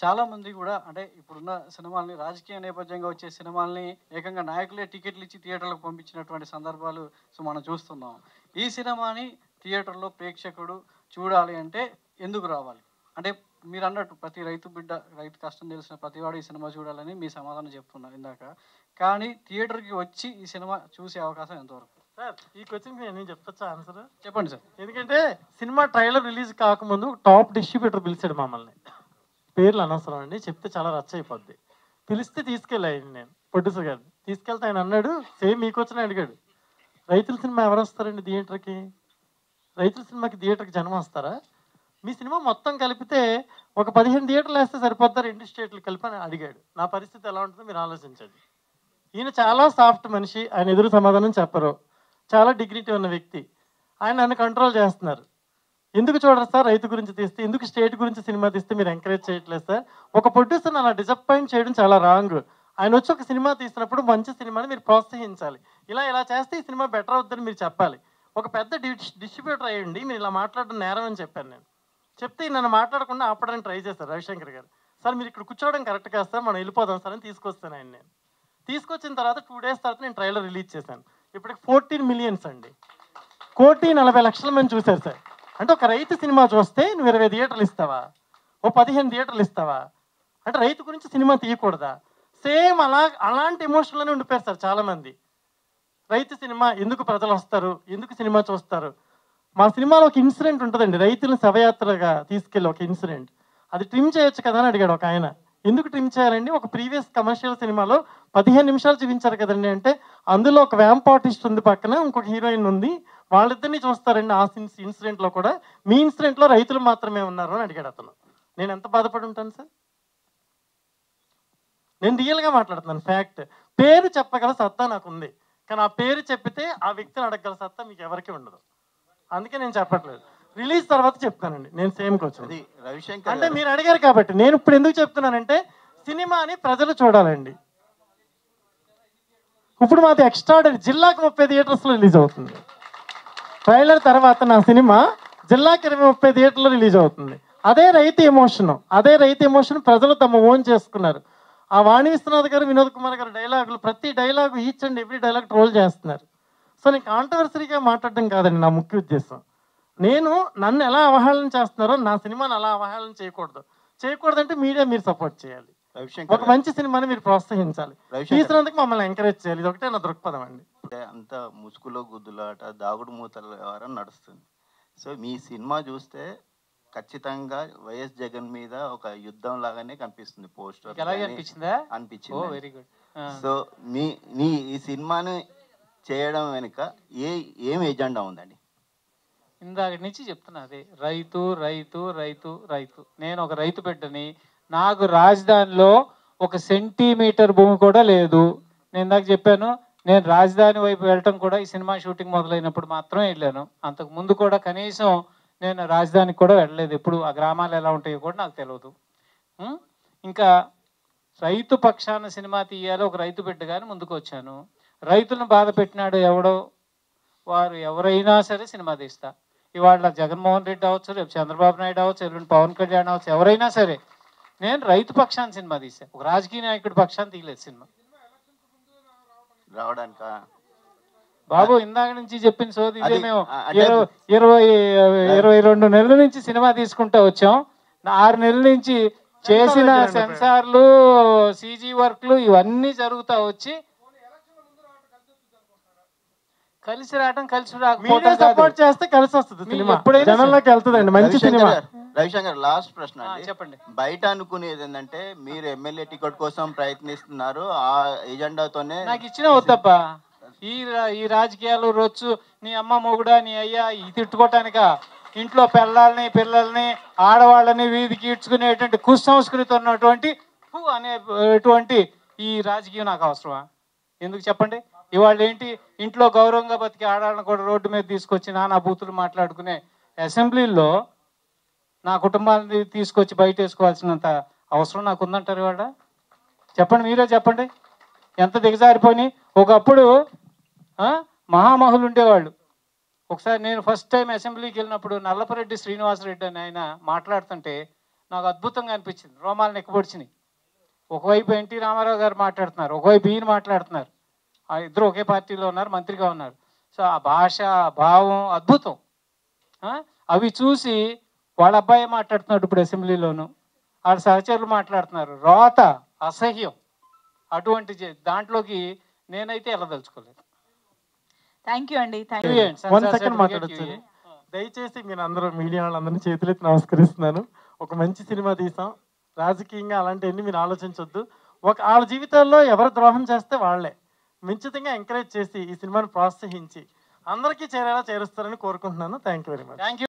Speaker 9: చాలా మంది కూడా అంటే ఇప్పుడున్న సినిమాల్ని, రాజకీయ నేపథ్యంగా వచ్చే సినిమాల్ని ఏకంగా నాయకులే టికెట్లు ఇచ్చి థియేటర్లకు పంపించినటువంటి సందర్భాలు మనం చూస్తున్నాం. ఈ సినిమాని థియేటర్లో ప్రేక్షకుడు చూడాలి అంటే ఎందుకు రావాలి? అంటే మీరు అన్నట్టు ప్రతి రైతు బిడ్డ, రైతు కష్టం తెలిసిన ప్రతివాడు ఈ సినిమా చూడాలని మీ సమాధానం చెప్తున్నారు ఇందాక. కానీ థియేటర్కి వచ్చి ఈ సినిమా చూసే అవకాశం ఎంతవరకు?
Speaker 2: సార్ ఈ క్వశ్చన్కి నేను చెప్తా ఆన్సర్.
Speaker 9: చెప్పండి సార్.
Speaker 2: ఎందుకంటే సినిమా ట్రైలర్ రిలీజ్ కాకముందు టాప్ డిస్ట్రిబ్యూటర్ పిలిచాడు మమ్మల్ని. పేర్లు అనవసరం అండి, చెప్తే చాలా రచ్చ అయిపోద్ది. పిలిస్తే తీసుకెళ్ళాను నేను ప్రొడ్యూసర్ గారిని. తీసుకెళ్తే ఆయన అన్నాడు, సేమ్ మీకు వచ్చిన అడిగాడు, రైతుల సినిమా ఎవరు వస్తారండి థియేటర్కి? రైతుల సినిమాకి థియేటర్కి జనం వస్తారా? మీ సినిమా మొత్తం కలిపితే ఒక 15 థియేటర్లు వేస్తే సరిపోద్దా 2 స్టేట్లు కలిపి అని అడిగాడు. నా పరిస్థితి ఎలా ఉంటుందో మీరు ఆలోచించండి. ఈయన చాలా సాఫ్ట్ మనిషి, ఆయన ఎదురు సమాధానం చెప్పరు, చాలా డిగ్నిటీ ఉన్న వ్యక్తి. ఆయన నన్ను కంట్రోల్ చేస్తున్నారు. ఎందుకు చూడరు సార్ రైతు గురించి తీస్తే, ఎందుకు స్టేట్ గురించి సినిమా తీస్తే మీరు ఎంకరేజ్ చేయట్లేదు సార్? ఒక ప్రొడ్యూసర్ని అలా డిసప్పాయింట్ చేయడం చాలా రాంగ్. ఆయన వచ్చి ఒక సినిమా తీసినప్పుడు మంచి సినిమాని మీరు ప్రోత్సహించాలి. ఇలా చేస్తే ఈ సినిమా బెటర్ అవుతుందని మీరు చెప్పాలి. ఒక పెద్ద డిస్ట్రిబ్యూటర్ అయ్యండి మీరు ఇలా మాట్లాడడం నేరం అని చెప్పాను నేను. చెప్తే నన్ను మాట్లాడకుండా ఆపడానికి ట్రై చేశారు రవిశంకర్ గారు. సార్ మీరు ఇక్కడ కూర్చోవడం కరెక్ట్ కాదు సార్, మనం వెళ్ళిపోదాం సార్ అని తీసుకొస్తాను ఆయన. నేను తీసుకొచ్చిన తర్వాత 2 days తర్వాత నేను ట్రైలర్ రిలీజ్ చేశాను. ఇప్పటికి 14 million అండి, 1,40,00,000 మంది చూశారు సార్. అంటే ఒక రైతు సినిమా చూస్తే నువ్వు 20 థియేటర్లు ఇస్తావా, ఓ 15 థియేటర్లు ఇస్తావా? అంటే రైతు గురించి సినిమా తీయకూడదా? సేమ్ అలాంటి ఎమోషన్లోనే ఉండిపోయారు సార్ చాలామంది. రైతు సినిమా ఎందుకు ప్రజలు వస్తారు, ఎందుకు సినిమా చూస్తారు? మా సినిమాలో ఒక ఇన్సిడెంట్ ఉంటుందండి, రైతులను శవయాత్రగా తీసుకెళ్ళి ఒక ఇన్సిడెంట్. అది ట్రిమ్ చేయొచ్చు కదా అని అడిగాడు ఒక ఆయన. ఎందుకు ట్రిమ్ చేయాలండి? ఒక ప్రీవియస్ కమర్షియల్ సినిమాలో 15 నిమిషాలు చూపించారు కదండి అంటే, అందులో ఒక వ్యాంప్ ఆర్టిస్ట్ ఉంది, పక్కన ఇంకొక హీరోయిన్ ఉంది, వాళ్ళిద్దరిని చూస్తారండి ఆ ఇన్సిడెంట్లో కూడా. మీ ఇన్సిడెంట్లో రైతులు మాత్రమే ఉన్నారు అని అడిగాడు అతను. నేను ఎంత బాధపడి ఉంటాను సార్? నేను రియల్గా మాట్లాడుతున్నాను, ఫ్యాక్ట్. పేరు చెప్పగల సత్తా నాకు ఉంది, కానీ ఆ పేరు చెప్పితే ఆ వ్యక్తిని అడగగల సత్తా మీకు ఎవరికి ఉండదు. అందుకే నేను చెప్పట్లేదు, రిలీజ్ తర్వాత చెప్తానండి. నేను సేమ్కి వచ్చాను అంటే మీరు అడిగారు కాబట్టి. నేను ఇప్పుడు ఎందుకు చెప్తున్నానంటే సినిమాని ప్రజలు చూడాలండి. ఇప్పుడు మాది ఎక్స్ట్రాడనరీ, జిల్లాకు 30 థియేటర్స్లో రిలీజ్ అవుతుంది. ట్రైలర్ తర్వాత నా సినిమా జిల్లాకి 20-30 థియేటర్లో రిలీజ్ అవుతుంది. అదే రైతు ఎమోషన్ ప్రజలు తమ ఓన్ చేసుకున్నారు. ఆ వాణి విశ్వనాథ్ గారు, వినోద్ కుమార్ గారు డైలాగులు, ప్రతి dialogue each and every dialogue troll చేస్తున్నారు. సో నేను కాంట్రవర్సరీగా మాట్లాడడం కాదండి నా ముఖ్య ఉద్దేశం. నన్ను ఎలా అవహేళన చేస్తున్నారో నా సినిమాని అలా అవహేళన చేయకూడదంటే మీడియా మీరు సపోర్ట్ చేయాలి, ఒక మంచి సినిమాని మీరు ప్రోత్సహించాలి, తీసినందుకు మమ్మల్ని ఎంకరేజ్ చేయాలి. ఇది ఒకటే నా దృక్పథం అండి.
Speaker 12: అంత ముసుగులో గుద్దులాట, దాగుడు మూతల వ్యవహారం నడుస్తుంది. సో మీ సినిమా చూస్తే ఖచ్చితంగా వైఎస్ జగన్ మీద ఒక యుద్ధం లాగానే కనిపిస్తుంది పోస్టర్ అనిపించింది.
Speaker 3: Very good.
Speaker 12: సో మీ ఈ సినిమాని చేయడం వెనుక ఏం ఎజెండా ఉందండి?
Speaker 3: ఇందాక నుంచి చెప్తున్నా అదే, రైతు రైతు రైతు రైతు. నేను ఒక రైతు బిడ్డని, నాకు రాజధానిలో 1 సెంటీమీటర్ భూమి కూడా లేదు. నేను ఇందాక చెప్పాను, నేను రాజధాని వైపు వెళ్ళటం కూడా ఈ సినిమా షూటింగ్ మొదలైనప్పుడు మాత్రమే వెళ్ళాను. అంతకు ముందు కూడా కనీసం నేను రాజధానికి కూడా వెళ్ళలేదు. ఎప్పుడు ఆ గ్రామాలు ఎలా ఉంటాయో కూడా నాకు తెలియదు. ఇంకా రైతు పక్షాన సినిమా తీయాలి, ఒక రైతు బిడ్డగానే ముందుకు వచ్చాను. రైతులను బాధ పెట్టినాడు ఎవడో, వారు ఎవరైనా సరే సినిమా తీస్తా. ఇవాళ జగన్మోహన్ రెడ్డి అవ్వచ్చు, రేపు చంద్రబాబు నాయుడు అవ్వచ్చు, ఎల్లుండి పవన్ కళ్యాణ్ అవ్వచ్చు, ఎవరైనా సరే నేను రైతు పక్షాన్ని సినిమా తీసాను. ఒక రాజకీయ నాయకుడి పక్షాన్ని తీయలేదు సినిమా.
Speaker 12: రావడానిక
Speaker 3: బాబు ఇందాక నుంచి చెప్పిన సోది ఇదే. మేము 22 నెలల నుంచి సినిమా తీసుకుంటూ వచ్చాం. 6 నెలల నుంచి చేసిన సెన్సార్లు, సీజీ వర్క్లు ఇవన్నీ జరుగుతూ వచ్చి కలిసి రావడం, కలిసి
Speaker 2: సపోర్ట్ చేస్తే కలిసి వస్తుంది సినిమా, జనంలోకి వెళ్తుందండి మంచి సినిమా.
Speaker 12: రవిశంకర్ లాస్ట్ ప్రశ్న
Speaker 3: చెప్పండి.
Speaker 12: బయట అనుకునేది ఏంటంటే మీరు ఎమ్మెల్యే టికెట్ కోసం ప్రయత్నిస్తున్నారు, ఆ ఎజెండాతోనే
Speaker 3: నాకు ఇచ్చిన వద్దబ్బా. ఈ రాజకీయాలు రొచ్చు, నీ అమ్మ మొగుడా, నీ అయ్యా ఈ తిట్టుకోవటానిక? ఇంట్లో పిల్లల్ని ఆడవాళ్ళని వీధికి ఈడ్చుకునేటువంటి కుసంస్కృతి ఉన్నటువంటి అనేటువంటి ఈ రాజకీయం నాకు అవసరమా? ఎందుకు చెప్పండి? ఇవాళ ఏంటి, ఇంట్లో గౌరవంగా బతికి ఆడాలను కూడా రోడ్డు మీద తీసుకొచ్చి నానా బూతులు మాట్లాడుకునే అసెంబ్లీలో నా కుటుంబాన్ని తీసుకొచ్చి బయట వేసుకోవాల్సినంత అవసరం నాకు ఉందంటారు ఇవాళ? చెప్పండి, మీరే చెప్పండి. ఎంత దిగజారిపోయి. ఒకప్పుడు మహామహులు ఉండేవాళ్ళు. ఒకసారి నేను ఫస్ట్ టైం అసెంబ్లీకి వెళ్ళినప్పుడు నల్లపరెడ్డి శ్రీనివాసరెడ్డి అని ఆయన మాట్లాడుతుంటే నాకు అద్భుతంగా అనిపించింది. రోమాలు నెక్కబొడిచినాయి. ఒకవైపు ఎన్టీ రామారావు గారు మాట్లాడుతున్నారు, ఒకవైపు ఈయన మాట్లాడుతున్నారు. ఆ ఇద్దరు ఒకే పార్టీలో ఉన్నారు, మంత్రిగా ఉన్నారు. సో ఆ భాష, భావం అద్భుతం. అవి చూసి వాళ్ళ అబ్బాయి మాట్లాడుతున్నాడు ఇప్పుడు అసెంబ్లీలోను, వాళ్ళ సహచరులు మాట్లాడుతున్నారు. రోత, అసహ్యం. అటువంటి దాంట్లోకి నేనైతే వెళ్ళదలుచుకోలేదు.
Speaker 6: థ్యాంక్ యూ అండి.
Speaker 2: వన్ సెకండ్ మాట్లాడచ్చు. దయచేసి మీరు అందరూ మీడియా వాళ్ళందరినీ చేతులెత్తి నమస్కరిస్తున్నాను. ఒక మంచి సినిమా తీసాం, రాజకీయంగా అలాంటివన్నీ మీరు ఆలోచించొద్దు. వాళ్ళ జీవితాల్లో ఎవరు ద్రోహం చేస్తే వాళ్ళే మించితంగా ఎంకరేజ్ చేసి ఈ సినిమాను ప్రోత్సహించి అందరికీ చేరేలా చేరుస్తారని కోరుకుంటున్నాను. Thank you very much.